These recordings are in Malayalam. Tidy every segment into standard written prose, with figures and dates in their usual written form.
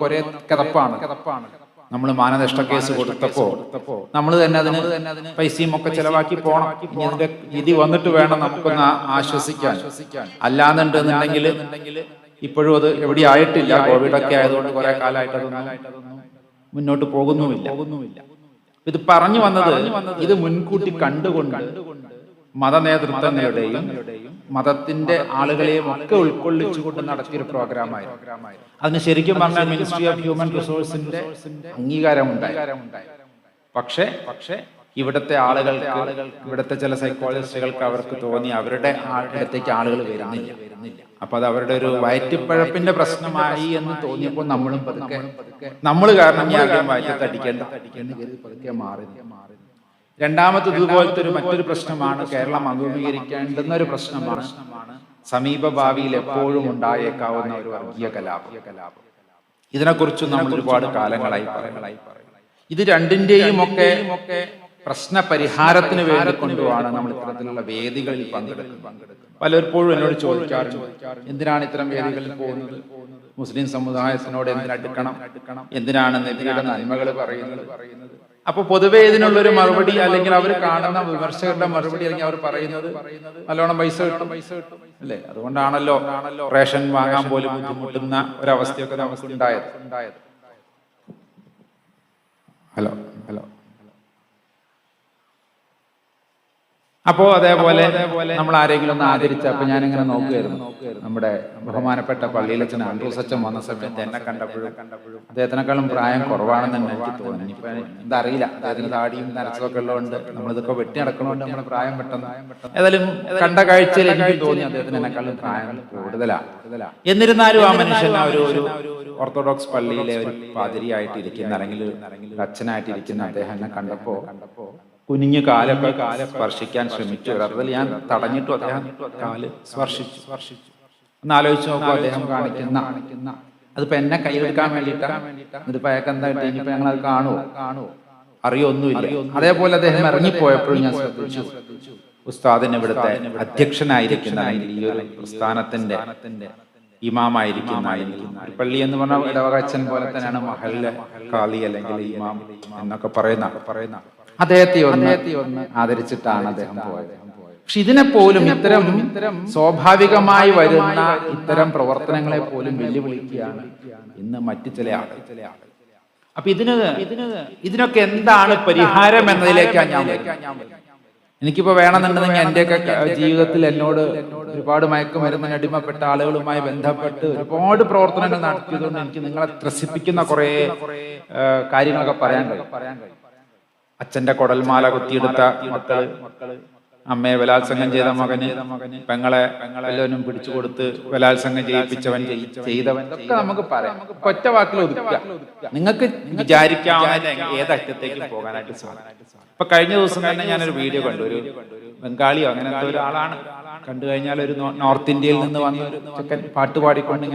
കുറെ കിതപ്പാണ്. നമ്മൾ മാനനഷ്ട കേസ് കൊടുത്തപ്പോ നമ്മൾ തന്നെ അതിന് പൈസയും ഒക്കെ ചെലവാക്കി പോകണം. ഇനി അതിന്റെ വിധി വന്നിട്ട് വേണം നമുക്കൊന്ന് ആശ്വസിക്കാൻ. അല്ലാന്നുണ്ടെന്നുണ്ടെങ്കിൽ ഇപ്പോഴും അത് എവിടെ ആയിട്ടില്ല. കോവിഡൊക്കെ ആയതുകൊണ്ട് കുറെ കാലമായിട്ട് അതൊന്നും മുന്നോട്ട് പോകുന്നുമില്ല. ഇത് പറഞ്ഞു വന്നത് ഇത് മുൻകൂട്ടി കണ്ടുകൊണ്ട് മതനേതൃത്വങ്ങളുടെയും മതത്തിന്റെ ആളുകളെയും ഒക്കെ ഉൾക്കൊള്ളിച്ചുകൊണ്ട് നടത്തിയൊരു പ്രോഗ്രാമായിരുന്നു. അതിന് ശരിക്കും പറഞ്ഞാൽ മിനിസ്ട്രി ഓഫ് ഹ്യൂമൻ റിസോഴ്സിന്റെ അംഗീകാരമുണ്ടായി. പക്ഷേ ഇവിടുത്തെ ആളുകൾക്ക്, ഇവിടുത്തെ ചില സൈക്കോളജിസ്റ്റുകൾക്ക് അവർക്ക് തോന്നി അവരുടെ അടുത്തേക്ക് ആളുകൾ വരുന്നില്ല. അപ്പൊ അത് അവരുടെ ഒരു വയറ്റിപ്പഴപ്പിന്റെ പ്രശ്നമായി എന്ന് തോന്നിയപ്പോൾ നമ്മളും നമ്മൾ കാരണം ഈ ആഗ്രഹം വയറ്റത്തടിക്കേണ്ട പതുക്കെ മാറി. രണ്ടാമത്തെ ഇതുപോലത്തെ മറ്റൊരു പ്രശ്നമാണ് കേരളം അഭിമുഖീകരിക്കേണ്ടുന്ന ഒരു പ്രശ്നമാണ് സമീപ ഭാവിയിൽ എപ്പോഴും ഉണ്ടായേക്കാവുന്ന ഒരു വർഗീയ കലാപം. ഇതിനെക്കുറിച്ച് നമ്മൾ ഒരുപാട് കാലങ്ങളായി പറയും. ഇത് രണ്ടിന്റെയും ഒക്കെ പ്രശ്ന പരിഹാരത്തിന് വേണ്ടി കൊണ്ടുപോവാണ് നമ്മൾ ഇത്തരത്തിലുള്ള വേദികളിൽ പങ്കെടുക്കുന്നത്. പലപ്പോഴും എന്നോട് ചോദിക്കാറുണ്ട്, എന്തിനാണ് ഇത്തരം വേദികളിൽ പോകുന്നത്? മുസ്ലിം സമുദായത്തിനോട് എന്തിനടുക്കണം? എന്തിനാണ് നബിയുടെ നന്മകൾ പറയുന്നത്? അപ്പൊ പൊതുവെ ഇതിനുള്ളൊരു മറുപടി, അല്ലെങ്കിൽ അവർ കാണുന്ന വിമർശകരുടെ മറുപടി, അല്ലെങ്കിൽ അവർ പറയുന്നത് നല്ലോണം പൈസ കിട്ടും അല്ലേ, അതുകൊണ്ടാണല്ലോ റേഷൻ വാങ്ങാൻ പോലും ബുദ്ധിമുട്ടുന്ന ഒരവസ്ഥയൊക്കെ നമുക്ക് ഉണ്ടായത്. ഹലോ അപ്പോ അതേപോലെ നമ്മൾ ആരെങ്കിലും ഒന്ന് ആദരിച്ച, അപ്പൊ ഞാനിങ്ങനെ നോക്കുകയായിരുന്നു, നമ്മുടെ ബഹുമാനപ്പെട്ട പള്ളിയിലച്ഛൻ ആൻഡ്രൂസ് അച്ഛൻ വന്ന സമയത്ത് എന്നെ കണ്ടപ്പോഴും അദ്ദേഹത്തിനേക്കാളും പ്രായം കുറവാണെന്ന് തന്നെ എനിക്ക് തോന്നി. ഇപ്പൊ എന്താ അറിയില്ല, അദ്ദേഹത്തിന് താടിയും നരച്ചതൊക്കെ ഉള്ളതുകൊണ്ട് നമ്മളിതൊക്കെ വെട്ടി നടക്കണോണ്ട് നമ്മുടെ പ്രായം പെട്ടെന്ന് ഏതായാലും കണ്ട കാഴ്ചയിൽ എനിക്ക് തോന്നി അദ്ദേഹത്തിന് എന്നെക്കാളും പ്രായം കൂടുതലാണ്. എന്നിരുന്നാലും ആ മനുഷ്യൻ ഒരു ഓർത്തഡോക്സ് പള്ളിയിലെ ഒരു പാതിരിയായിട്ടിരിക്കുന്ന അല്ലെങ്കിൽ അച്ഛനായിട്ടിരിക്കുന്ന അദ്ദേഹം എന്നെ കണ്ടപ്പോ കുനിഞ്ഞു കാലൊക്കെ സ്പർശിക്കാൻ ശ്രമിച്ചു. അതിൽ ഞാൻ തടഞ്ഞിട്ടു, അദ്ദേഹം കാല് സ്പർശിച്ചു. ഒന്ന് ആലോചിച്ച് നോക്കൂ, അദ്ദേഹം കാണിക്കുന്ന അതിപ്പോ എന്നെ കൈയെടുക്കാൻ വേണ്ടിയിട്ടാണ്. ഇതിപ്പോ അയാൾക്ക് എന്താ കിട്ടി? ഇനിയിപ്പോ ഞങ്ങൾ അത് കാണുമോ? അറിയൊന്നുമില്ല. അതേപോലെ അദ്ദേഹം ഇറങ്ങിപ്പോയപ്പോഴും ഞാൻ ശ്രദ്ധിച്ചു, ഉസ്താദിന് ഇവിടുത്തെ അധ്യക്ഷനായിരിക്കുന്ന ഈ ഒരു പ്രസ്ഥാനത്തിന്റെ ഇമാമായിരിക്കുന്ന, പള്ളി എന്ന് പറഞ്ഞാൽ ഇടവകച്ചൻ പോലെ തന്നെയാണ് മഹല്ലെ കാളി അല്ലെങ്കിൽ ഇമാം എന്നൊക്കെ പറയുന്ന അദ്ദേഹത്തെ ഒന്ന് ആദരിച്ചിട്ടാണ് അദ്ദേഹം പോയത്. പക്ഷെ ഇതിനെ പോലും ഇത്തരം സ്വാഭാവികമായി വരുന്ന ഇത്തരം പ്രവർത്തനങ്ങളെ പോലും വെല്ലുവിളിക്കുകയാണ് ഇന്ന് മറ്റു ചില ആളുകൾ. അപ്പൊ ഇതിനൊക്കെ എന്താണ് പരിഹാരം എന്നതിലേക്കാണ് ഞാൻ വരുന്നത്. എനിക്കിപ്പോ വേണമെന്നുണ്ടെങ്കിൽ എന്റെയൊക്കെ ജീവിതത്തിൽ എന്നോട് ഒരുപാട് മയക്കുമരുന്നിന് അടിമപ്പെട്ട ആളുകളുമായി ബന്ധപ്പെട്ട് ഒരുപാട് പ്രവർത്തനങ്ങൾ നടത്തിയതുകൊണ്ട് എനിക്ക് നിങ്ങളെ ത്രസിപ്പിക്കുന്ന കുറെ കാര്യങ്ങളൊക്കെ പറയാൻ കഴിയും. അച്ഛന്റെ കുടൽമാല കുത്തിയെടുത്ത മക്കള്, അമ്മയെ ബലാത്സംഗം ചെയ്ത മകന്, പെങ്ങളെ എല്ലാവരും പിടിച്ചു കൊടുത്ത് ബലാത്സംഗം ചെയ്യിപ്പിച്ചവൻ, ചെയ്തവൻ, ഇതൊക്കെ നമുക്ക് പറയാം. ഒറ്റ വാക്കിൽ ഒതുക്കുക. നിങ്ങൾക്ക് വിചാരിക്കാവുന്ന ഏതറ്റത്തേക്ക് പോകാനായിട്ട് സാധിക്കും. ഇപ്പൊ കഴിഞ്ഞ ദിവസം തന്നെ ഞാനൊരു വീഡിയോ കണ്ടു. ഒരു ബംഗാളിയോ അങ്ങനത്തെ ഒരാളാണ്. കണ്ടു കഴിഞ്ഞാൽ ഒരു നോർത്ത് ഇന്ത്യയിൽ നിന്ന് വന്ന ഒരു ചെക്കൻ പാട്ട് പാടിക്കൊണ്ട്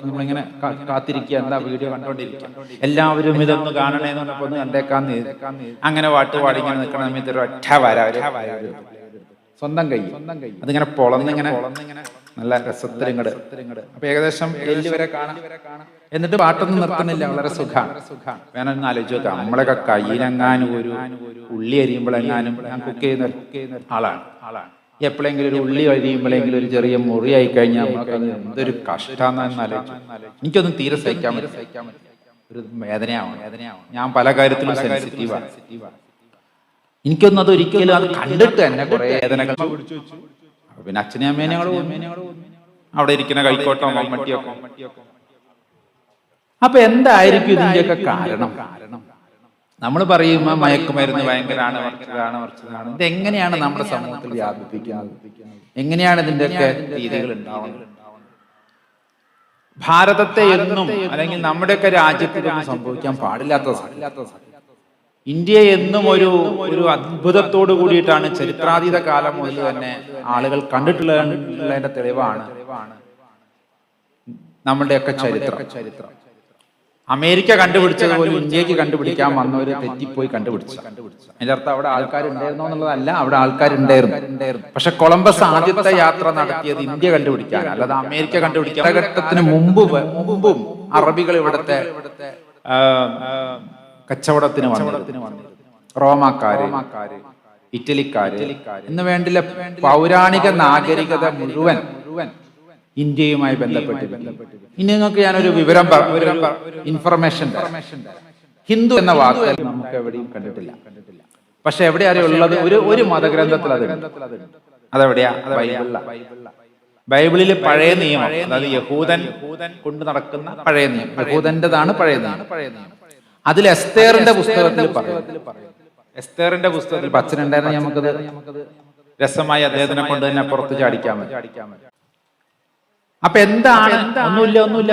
നമ്മളിങ്ങനെ കാത്തിരിക്കുക, എന്താ വീഡിയോ കണ്ടോണ്ടിരിക്കുക. എല്ലാവരും ഇതൊന്ന് കാണണേന്ന് പറഞ്ഞപ്പോ ഒന്ന് കണ്ടേക്കാന്ന് അങ്ങനെ പാട്ട് പാടി ഇങ്ങനെ നിൽക്കണ സമയത്ത് ഒരു ഒറ്റ സ്വന്തം കൈ അതിങ്ങനെ പൊളന്നിങ്ങനെ നല്ല രസത്തിലിങ്ങട്. അപ്പൊ ഏകദേശം എല്ല് വരെ കാണാം. എന്നിട്ട് പാട്ടൊന്നും നിർത്തുന്നില്ല, വളരെ സുഖമാണ്. വേണമെന്ന് ആലോചിച്ച് നോക്കാം, നമ്മളൊക്കെ കയ്യിലെങ്ങാനും ഒരു ഉള്ളി അരിയുമ്പോഴെങ്ങാനും ഞാൻ കുക്ക് ചെയ്യുന്ന ആളാണ്. എപ്പോഴെങ്കിലും ഒരു ഉള്ളി അരിയുമ്പോഴെങ്കിലും ഒരു ചെറിയ മുറി ആയി കഴിഞ്ഞാൽ എന്തൊരു കഷ്ടാന്ന് ആലോചിച്ചു. എനിക്കൊന്നും തീരെ സഹിക്കാൻ പറ്റും, ഒരു വേദനയാവും. ഞാൻ പല കാര്യത്തിലും സെൻസിറ്റീവാണ്. എനിക്കൊന്നും അത് ഒരിക്കലും അത് കണ്ടിട്ട് തന്നെ കുറെ വേദനകൾ. പിന്നെ അച്ഛനെയും അമ്മേനെ അവിടെ ഇരിക്കുന്ന കൈക്കോട്ടോ മമ്മട്ടിയൊക്കെ. അപ്പൊ എന്തായിരിക്കും ഇതിന്റെയൊക്കെ കാരണം? നമ്മൾ പറയും മയക്കുമരുന്ന് ഭയങ്കരമാണ്, മറിച്ചതാണ്. ഇതെങ്ങനെയാണ് നമ്മുടെ സമൂഹത്തിൽ വ്യാപിപ്പിക്കുന്നത്? എങ്ങനെയാണ് ഇതിന്റെയൊക്കെ രീതികൾ ഉണ്ടാവുന്നത്? ഭാരതത്തെ എന്നും അല്ലെങ്കിൽ നമ്മുടെയൊക്കെ രാജ്യത്തിലൊന്നും സംഭവിക്കാൻ പാടില്ലാത്ത ഇന്ത്യ എന്നും ഒരു അത്ഭുതത്തോടു കൂടിയിട്ടാണ് ചരിത്രാതീത കാലം മുതൽ തന്നെ ആളുകൾ കണ്ടിട്ടുള്ളതിന്റെ തെളിവാണ് നമ്മുടെയൊക്കെ ചരിത്രം. അമേരിക്ക കണ്ടുപിടിച്ചത് പോലും ഇന്ത്യക്ക് കണ്ടുപിടിക്കാൻ വന്നവര് തെറ്റിപ്പോയി കണ്ടുപിടിച്ചു. അതിന്റെ അർത്ഥം അവിടെ ആൾക്കാരുണ്ടായിരുന്നോ എന്നുള്ളതല്ല, അവിടെ ആൾക്കാരുണ്ടായിരുന്നു. പക്ഷെ കൊളംബസ് ആദ്യത്തെ യാത്ര നടത്തിയത് ഇന്ത്യ കണ്ടുപിടിക്കാൻ, അല്ലാതെ അമേരിക്ക കണ്ടുപിടിക്കാൻ. കാലഘട്ടത്തിന് മുമ്പും അറബികൾ ഇവിടുത്തെ കച്ചവടത്തിന് വന്നിരുന്നു. റോമാക്കാര്, ഇറ്റലിക്കാര് എന്ന് വേണ്ടില്ല പൗരാണിക നാഗരികത മുഴുവൻ ഇന്ത്യയുമായി ബന്ധപ്പെട്ടിരിക്കുന്നു. ഇനി നിങ്ങൾക്ക് ഞാനൊരു വിവരം ഇൻഫർമേഷൻ ഹിന്ദു എന്ന വാക്ക് നമുക്ക് എവിടെയും കണ്ടിട്ടില്ല. പക്ഷെ എവിടെ അറിയുള്ളത് ഒരു മതഗ്രന്ഥത്തിൽ അതെവിടെയാ? ബൈബിളില് പഴയ നിയമം, അതായത് യഹൂദൻ കൊണ്ട് നടക്കുന്ന പഴയ നിയമം, യഹൂദന്റേതാണ് പഴയ നിയമം. അതിൽ എസ്തേറിന്റെ പുസ്തകത്തിൽ എസ്തേറിന്റെ പുസ്തകത്തിൽ അച്ഛനുണ്ടായിരുന്ന നമുക്കത് രസമായി അദ്ദേഹത്തിനെ കൊണ്ട് തന്നെ പുറത്ത് ചാടിക്കാൻ പറ്റും. അപ്പൊ എന്താണ്? ഒന്നുമില്ല,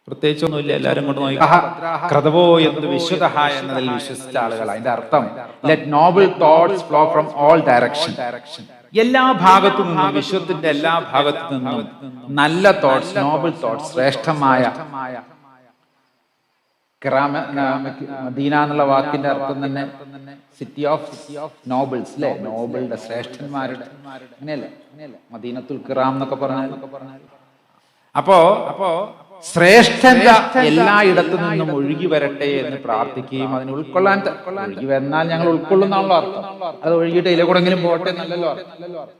പ്രത്യേകിച്ചൊന്നുമില്ല. എല്ലാരും കൊണ്ട് നോക്കി ക്രതവോ എന്ന് വിശുദ്ധ എന്നതിൽ വിശ്വസിച്ച ആളുകൾ. അതിന്റെ അർത്ഥം let Noble thoughts flow from all direction. എല്ലാ ഭാഗത്തു നിന്നും, വിശ്വത്തിന്റെ എല്ലാ ഭാഗത്തു നിന്നും നല്ല തോട്ട്സ്, നോബിൾ തോട്ട്സ്, ശ്രേഷ്ഠമായ. മദീന എന്നുള്ള വാക്കിന്റെ അർത്ഥം തന്നെ സിറ്റി ഓഫ് നോബിൾസ്, അല്ലെ? നോബിളുടെ, ശ്രേഷ്ഠന്മാരുടെ, അങ്ങനെയല്ലേ മദീനത്തുൽ കിറാം എന്നൊക്കെ പറഞ്ഞാൽ. അപ്പോ ശ്രേഷ്ഠത എല്ലായിടത്തു നിന്നും ഒഴുകി വരട്ടെ എന്ന് പ്രാർത്ഥിക്കുകയും അതിന് ഉൾക്കൊള്ളാൻ, ഒഴുകി വന്നാൽ ഞങ്ങൾ ഉൾക്കൊള്ളുന്നാണല്ലോ അർത്ഥം. അത് ഒഴുകിയിട്ട് ഇതിലെക്കൂടെങ്കിലും പോട്ടെ എന്നല്ലല്ലോ അർത്ഥം.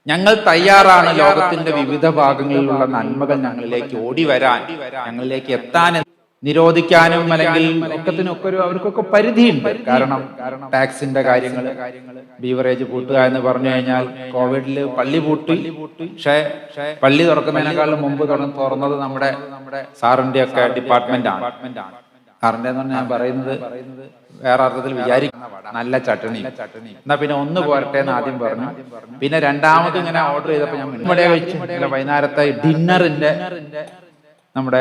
ഞങ്ങൾ തയ്യാറാണ് ലോകത്തിന്റെ വിവിധ ഭാഗങ്ങളിലുള്ള നന്മകൾ ഞങ്ങളിലേക്ക് ഓടി വരാൻ, ഞങ്ങളിലേക്ക് എത്താൻ. നിരോധിക്കാനും അല്ലെങ്കിൽ ഒക്കത്തിനൊക്കെ അവർക്കൊക്കെ പരിധിയുണ്ട്. കാരണം ടാക്സിന്റെ കാര്യങ്ങൾ, ബീവറേജ് പൂട്ടുക എന്ന് പറഞ്ഞു കഴിഞ്ഞാൽ കോവിഡില് പള്ളി പൂട്ടി. പക്ഷേ പള്ളി തുറക്കുന്നതിനേക്കാളും മുമ്പ് തുറന്നത് നമ്മുടെ സാറിന്റെ ഒക്കെ ഡിപ്പാർട്ട്മെന്റ് ആണ്. സാറിന്റെ എന്ന് പറഞ്ഞാൽ ഞാൻ പറയുന്നത് വേറെ അർത്ഥത്തിൽ വിചാരിക്കുന്ന നല്ല ചട്ടണി. എന്നാ പിന്നെ ഒന്ന് പോരട്ടെ എന്ന് ആദ്യം പറഞ്ഞു. പിന്നെ രണ്ടാമത് ഇങ്ങനെ ഓർഡർ ചെയ്തപ്പോ ഞാൻ ഇവിടെ വെച്ചു. വൈകുന്നേരത്തെ ഡിന്നറിന്റെ നമ്മുടെ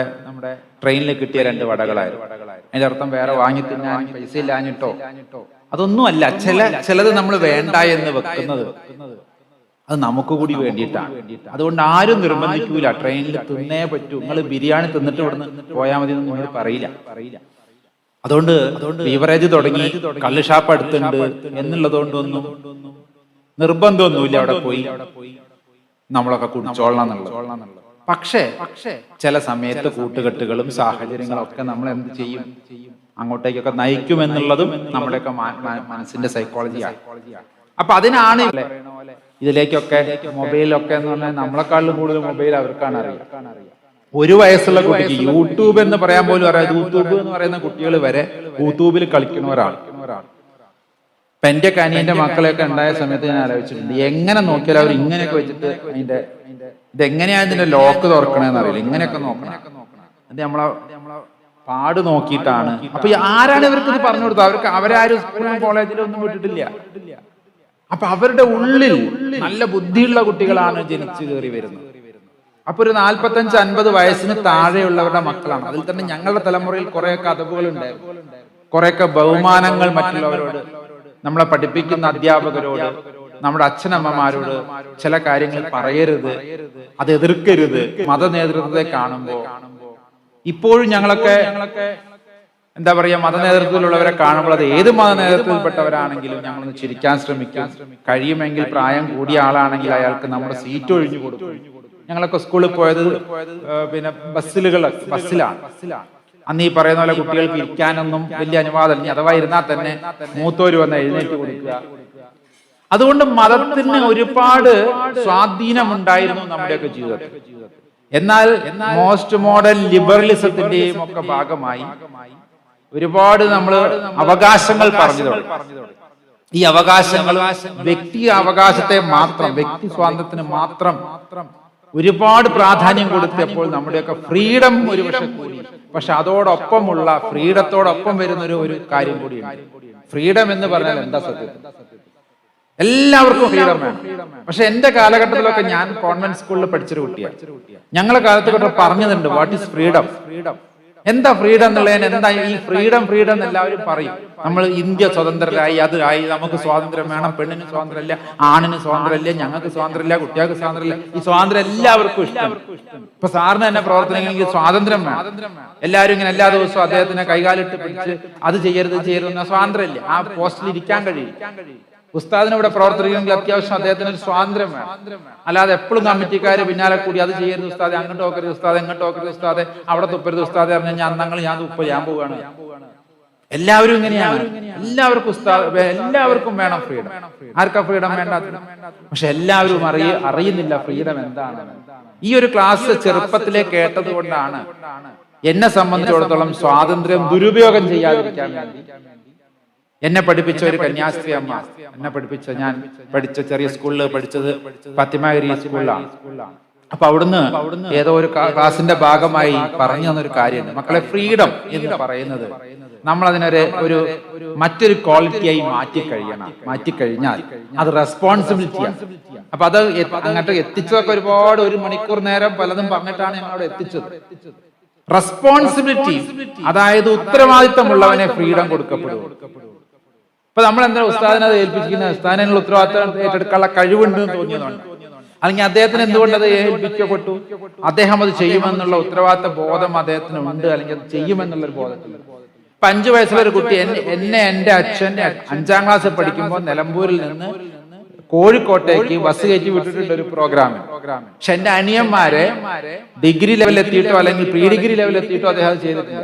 ട്രെയിനിൽ കിട്ടിയ 2 വടകളായിരുന്നു. അതിന്റെ അർത്ഥം വേറെ വാങ്ങി തിന്നാൻ പൈസ ഇല്ലാഞ്ഞിട്ടോ അതൊന്നുമല്ല. ചിലത് നമ്മൾ വേണ്ട എന്ന് വെക്കുന്നത് അത് നമുക്ക് കൂടി വേണ്ടിയിട്ടാണ്. അതുകൊണ്ട് ആരും നിർബന്ധിക്കൂല ട്രെയിനിൽ തിന്നേ പറ്റൂ, നിങ്ങൾ ബിരിയാണി തിന്നിട്ട് ഇവിടുന്ന് പോയാൽ മതി എന്ന് നിങ്ങൾ പറയില്ല. അതുകൊണ്ട് ബീവറേജ് തുടങ്ങി, കള്ള് ഷാപ്പ് അടുത്തുണ്ട് എന്നുള്ളതുകൊണ്ടൊന്നും നിർബന്ധമൊന്നുമില്ല അവിടെ പോയി നമ്മളൊക്കെ കുടിച്ചോളണം എന്നുള്ളത്. പക്ഷേ ചില സമയത്ത് കൂട്ടുകെട്ടുകളും സാഹചര്യങ്ങളും ഒക്കെ നമ്മൾ എന്ത് ചെയ്യും, അങ്ങോട്ടേക്കൊക്കെ നയിക്കുമെന്നുള്ളതും നമ്മുടെയൊക്കെ മനസ്സിന്റെ സൈക്കോളജിയാണ്. അപ്പൊ അതിനാണ് ഇതിലേക്കൊക്കെ മൊബൈലൊക്കെ എന്ന് പറഞ്ഞാൽ നമ്മളെക്കാളും കൂടുതൽ മൊബൈൽ അവർക്കാണ് അറിയാം. 1 വയസ്സുള്ള കുട്ടിക്ക് യൂട്യൂബ് എന്ന് പറയാൻ പോലും അറിയാം. യൂട്യൂബ് എന്ന് പറയുന്ന കുട്ടികൾ വരെ യൂട്യൂബിൽ കളിക്കുന്നവരാണ്. ഇപ്പൊ എന്റെ കനിയന്റെ മക്കളെയൊക്കെ ഉണ്ടായ സമയത്ത് ഞാൻ ആലോചിച്ചിട്ടുണ്ട്, എങ്ങനെ നോക്കിയാലും അവർ ഇങ്ങനെയൊക്കെ വെച്ചിട്ട് ഇതെങ്ങനെയാ ഇതിന്റെ ലോക്ക് തുറക്കണേന്ന് അറിയില്ല, ഇങ്ങനെയൊക്കെ നോക്കണം. അത് നമ്മളെ പാട് നോക്കിയിട്ടാണ്. അപ്പൊ ആരാണ് ഇവർക്ക് ഇത് പറഞ്ഞു കൊടുത്തത്? അവരാരും സ്കൂളിലും കോളേജിലും ഒന്നും വിട്ടിട്ടില്ല. അപ്പൊ അവരുടെ ഉള്ളിൽ നല്ല ബുദ്ധിയുള്ള കുട്ടികളാണ് ജനിച്ചു കയറി വരുന്നത്. അപ്പൊ ഒരു 45-50 വയസ്സിന് താഴെയുള്ളവരുടെ മക്കളാണ്. അതിൽ തന്നെ ഞങ്ങളുടെ തലമുറയിൽ കുറെയൊക്കെ അതവുകൾ ഉണ്ടായിരുന്നു, കുറെയൊക്കെ ബഹുമാനങ്ങൾ മറ്റുള്ളവരോട്, നമ്മളെ പഠിപ്പിക്കുന്ന അധ്യാപകരോട്, നമ്മുടെ അച്ഛനമ്മമാരോട് ചില കാര്യങ്ങൾ പറയരുത്, അത് എതിർക്കരുത്. മത നേതൃത്വത്തെ കാണുമ്പോൾ ഇപ്പോഴും ഞങ്ങളൊക്കെ എന്താ പറയാ, മത നേതൃത്വത്തിലുള്ളവരെ കാണുമ്പോൾ അത് ഏത് മത നേതൃത്വത്തിൽപ്പെട്ടവരാണെങ്കിലും ഞങ്ങളൊന്ന് ചിരിക്കാൻ ശ്രമിക്കും. കഴിയുമെങ്കിൽ പ്രായം കൂടിയ ആളാണെങ്കിൽ അയാൾക്ക് നമ്മുടെ സീറ്റ് ഒഴിഞ്ഞു കൊടുക്കും. ഞങ്ങളൊക്കെ സ്കൂളിൽ പോയത് പിന്നെ ബസ്സിലാണ്. അന്ന് ഈ പറയുന്ന പോലെ കുട്ടികൾക്ക് ഇരിക്കാനൊന്നും വലിയ അനുവാദമില്ല. അഥവാ ഇരുന്നാൽ തന്നെ മൂത്തോര് വന്ന് എഴുന്നേറ്റ് കൊടുക്കുക. അതുകൊണ്ട് മതത്തിന് ഒരുപാട് സ്വാധീനമുണ്ടായിരുന്നു നമ്മുടെയൊക്കെ ജീവിതത്തിൽ. എന്നാൽ മോസ്റ്റ് മോഡേൺ ലിബറലിസത്തിന്റെയും ഒക്കെ ഭാഗമായി ഒരുപാട് നമ്മൾ അവകാശങ്ങൾ പറഞ്ഞു തുടങ്ങി. ഈ അവകാശങ്ങൾ വ്യക്തി അവകാശത്തെ മാത്രം, വ്യക്തി സ്വാതന്ത്ര്യത്തിന് മാത്രം ഒരുപാട് പ്രാധാന്യം കൊടുത്തപ്പോൾ നമ്മുടെയൊക്കെ ഫ്രീഡം ഒരു പക്ഷെ കൂടി. പക്ഷെ അതോടൊപ്പമുള്ള ഫ്രീഡത്തോടൊപ്പം വരുന്ന ഒരു കാര്യം കൂടിയുണ്ട്. ഫ്രീഡം എന്ന് പറഞ്ഞാൽ എന്താ സത്യത്തിൽ? എല്ലാവർക്കും ഫ്രീഡം വേണം. പക്ഷെ എന്റെ കാലഘട്ടത്തിലൊക്കെ ഞാൻ കോൺവെന്റ് സ്കൂളിൽ പഠിച്ചൊരു കുട്ടിയാണ്. ഞങ്ങളെ കാലത്തൊക്കെ പറഞ്ഞതുണ്ട് വാട്ട് ഈസ് ഫ്രീഡം, എന്താ ഫ്രീഡം എന്നുള്ളതിന്. എന്താ ഈ ഫ്രീഡം എന്ന് എല്ലാവരും പറയും. നമ്മൾ ഇന്ത്യ സ്വതന്ത്രരായി, അതായി, നമുക്ക് സ്വാതന്ത്ര്യം വേണം, പെണ്ണിന് സ്വാതന്ത്ര്യമല്ല, ആണിന് സ്വാതന്ത്ര്യമല്ല, ഞങ്ങൾക്ക് സ്വാതന്ത്ര്യമില്ല, കുട്ടികൾക്ക് സ്വാതന്ത്ര്യമില്ല. ഈ സ്വാതന്ത്ര്യം എല്ലാവർക്കും ഇഷ്ടം. ഇപ്പൊ സാറിന് തന്നെ പ്രവർത്തനങ്ങൾക്ക് സ്വാതന്ത്ര്യം വേണം. എല്ലാവരും ഇങ്ങനെ എല്ലാ ദിവസവും അദ്ദേഹത്തിനെ കൈകാലിട്ട് പിടിച്ച് അത് ചെയ്യരുത് എന്ന സ്വാതന്ത്ര്യമില്ല. ആ പോസ്റ്റിൽ ഇരിക്കാൻ കഴിയും. ഉസ്താദിന് ഇവിടെ പ്രവർത്തിക്കണമെങ്കിൽ അത്യാവശ്യം അദ്ദേഹത്തിന് ഒരു സ്വാതന്ത്ര്യം വേണം. അല്ലാതെ എപ്പോഴും കമ്മിറ്റിക്കാര് പിന്നാലെ കൂടി അത് ചെയ്യരുത് ഉസ്താദെ, അങ്ങോട്ട് നോക്കരുത് ഉസ്താദെ, എങ്ങോട്ട് നോക്കരുത് ഉസ്താദെ, അവിടെ തുപ്പരുത് ഉസ്താദെ പറഞ്ഞു കഴിഞ്ഞാൽ അന്നങ്ങൾ ഞാൻ തുപ്പ ഞാൻ പോവുകയാണ്. എല്ലാവരും ഇങ്ങനെയാണ്. എല്ലാവർക്കും എല്ലാവർക്കും വേണം ഫ്രീഡം. ആർക്കാ ഫ്രീഡം വേണ്ടാത്തത്? പക്ഷെ എല്ലാവരും അറിയുന്നില്ല ഫ്രീഡം എന്താണ്. ഈ ഒരു ക്ലാസ് ചെറുപ്പത്തിലേ കേട്ടത് കൊണ്ടാണ് എന്നെ സംബന്ധിച്ചിടത്തോളം സ്വാതന്ത്ര്യം ദുരുപയോഗം ചെയ്യാതിരിക്കാൻ വേണ്ടി എന്നെ പഠിപ്പിച്ച ഒരു കന്യാസ്ത്രീ അമ്മ, എന്നെ പഠിപ്പിച്ച, ഞാൻ പഠിച്ച ചെറിയ സ്കൂളിൽ പഠിച്ചത് ഫാത്തിമഗിരി സ്കൂളിലാണ്. അപ്പൊ അവിടുന്ന് ഏതോ ഒരു ക്ലാസിന്റെ ഭാഗമായി പറഞ്ഞു തന്നൊരു കാര്യമുണ്ട്. മക്കളെ, ഫ്രീഡം എന്ന് പറയുന്നത് നമ്മൾ ഒരു മറ്റൊരു ക്വാളിറ്റിയായി മാറ്റിക്കഴിഞ്ഞാൽ അത് റെസ്പോൺസിബിലിറ്റിയാണ്. അപ്പൊ അത് അങ്ങോട്ട് എത്തിച്ചതൊക്കെ ഒരുപാട് 1 മണിക്കൂർ നേരം പലതും പറഞ്ഞിട്ടാണ് ഞങ്ങൾ അവിടെ എത്തിച്ചത്. റെസ്പോൺസിബിലിറ്റി, അതായത് ഉത്തരവാദിത്തമുള്ളവനെ ഫ്രീഡം കൊടുക്കപ്പെടും. ഇപ്പൊ നമ്മൾ എന്താ ഉസ്താദിനെ അത് ഏൽപ്പിച്ചിരിക്കുന്നത്? ഉസ്താദിനുള്ള ഉത്തരവാദിത്തം ഏറ്റെടുക്കാനുള്ള കഴിവുണ്ട് എന്ന് തോന്നിയതുകൊണ്ട്, അല്ലെങ്കിൽ അദ്ദേഹത്തിന് എന്തുകൊണ്ട് അത് ഏൽപ്പിക്കപ്പെട്ടു? അദ്ദേഹം അത് ചെയ്യുമെന്നുള്ള ഉത്തരവാദിത്ത ബോധം അദ്ദേഹത്തിന് ഉണ്ട്, അല്ലെങ്കിൽ അത് ചെയ്യുമെന്നുള്ളൊരു ബോധത്തിൽ. ഇപ്പൊ 5 വയസ്സുള്ള ഒരു കുട്ടി എന്റെ അച്ഛൻ 5ാം ക്ലാസ്സിൽ പഠിക്കുമ്പോൾ നിലമ്പൂരിൽ നിന്ന് കോഴിക്കോട്ടേക്ക് ബസ് കയറ്റി വിട്ടിട്ടുണ്ട് ഒരു പ്രോഗ്രാം. പക്ഷെ എന്റെ അനിയന്മാരെ ഡിഗ്രി ലെവലിൽ എത്തിയിട്ടോ അല്ലെങ്കിൽ പ്രീ ഡിഗ്രി ലെവലിൽ എത്തിയിട്ടോ അദ്ദേഹം അത് ചെയ്തിട്ടില്ല.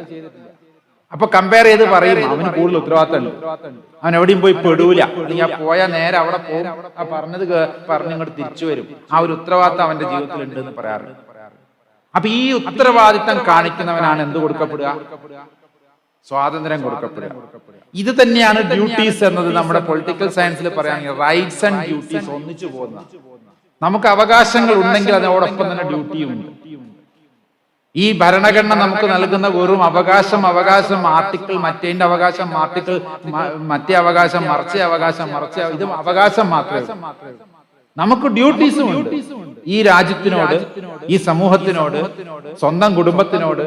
അപ്പൊ കമ്പയർ ചെയ്ത് പറയും അവന് കൂടുതൽ ഉത്തരവാദിത്തം ഉണ്ട്, അവൻ എവിടെയും പോയി പെടൂല, അല്ലെങ്കിൽ പോയാൽ നേരെ അവിടെ പോകും, ആ പറഞ്ഞിങ്ങോട്ട് തിരിച്ചു വരും. ആ ഒരു ഉത്തരവാദിത്തം അവന്റെ ജീവിതത്തിൽ ഉണ്ട് എന്ന് പറയാറുണ്ട്. അപ്പൊ ഈ ഉത്തരവാദിത്തം കാണിക്കുന്നവനാണ് എന്ത് കൊടുക്കപ്പെടുക? സ്വാതന്ത്ര്യം കൊടുക്കപ്പെടുക. ഇത് തന്നെയാണ് ഡ്യൂട്ടീസ് എന്നത്. നമ്മുടെ പൊളിറ്റിക്കൽ സയൻസിൽ പറയുകയാണെങ്കിൽ റൈറ്റ്സ് ആൻഡ് ഡ്യൂട്ടീസ് ഒന്നിച്ചു പോകുന്ന, നമുക്ക് അവകാശങ്ങൾ ഉണ്ടെങ്കിൽ അതിനോടൊപ്പം തന്നെ ഡ്യൂട്ടിയും ഉണ്ട്. ഈ ഭരണഘടന നമുക്ക് നൽകുന്ന വെറും അവകാശം ആർട്ടിക്കിൾ, മറ്റേന്റെ അവകാശം ആർട്ടിക്കിൾ, മറ്റേ അവകാശം മറിച്ച അവകാശം ഇത് അവകാശം മാത്രമേ. നമുക്ക് ഡ്യൂട്ടീസും ഉണ്ട്. ഈ രാജ്യത്തിനോട്, ഈ സമൂഹത്തിനോട്, സ്വന്തം കുടുംബത്തിനോട്,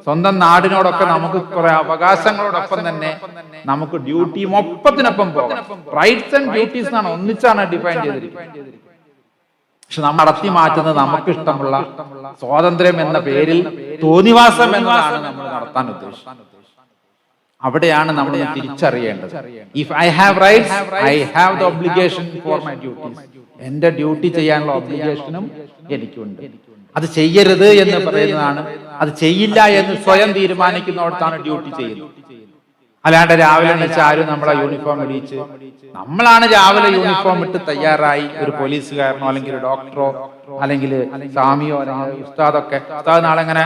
സ്വന്തം നാടിനോടൊക്കെ നമുക്ക് കുറെ അവകാശങ്ങളോടൊപ്പം തന്നെ നമുക്ക് ഡ്യൂട്ടിയും ഒപ്പത്തിനൊപ്പം പോകാം. റൈറ്റ്സ് ആൻഡ് ഡ്യൂട്ടീസ് എന്നാണ് ഒന്നിച്ചാണ് ഡിഫൈൻ ചെയ്തിരിക്കുന്നത്. പക്ഷെ നമ്മൾ നടത്തി മാറ്റുന്നത് നമുക്ക് ഇഷ്ടമുള്ള സ്വാതന്ത്ര്യം എന്ന പേരിൽ തോന്നിവാസം എന്നതാണ് നമ്മൾ നടത്താൻ ഉദ്ദേശിക്കുന്നത്. അവിടെയാണ് നമ്മൾ തിരിച്ചറിയേണ്ടത്. If I have rights, I have the obligation for my duties. എന്റെ ഡ്യൂട്ടി ചെയ്യാനുള്ള ഒബ്ലിഗേഷനും എനിക്കുണ്ട്. അത് ചെയ്യരുത് എന്ന് പറയുന്നതാണ്, അത് ചെയ്യില്ല എന്ന് സ്വയം തീരുമാനിക്കുന്നിടത്താണ് ഡ്യൂട്ടി ചെയ്യുന്നത്. അല്ലാണ്ട് രാവിലെ എണീച്ച് ആരും നമ്മളെ യൂണിഫോം ഇടിച്ച്, നമ്മളാണ് രാവിലെ യൂണിഫോം ഇട്ട് തയ്യാറായി ഒരു പോലീസുകാരനോ അല്ലെങ്കിൽ ഒരു ഡോക്ടറോ അല്ലെങ്കിൽ സ്വാമിയോ അല്ലെങ്കിൽ ഉസ്താദൊക്കെ, ഉസ്താദ് നാളെ ഇങ്ങനെ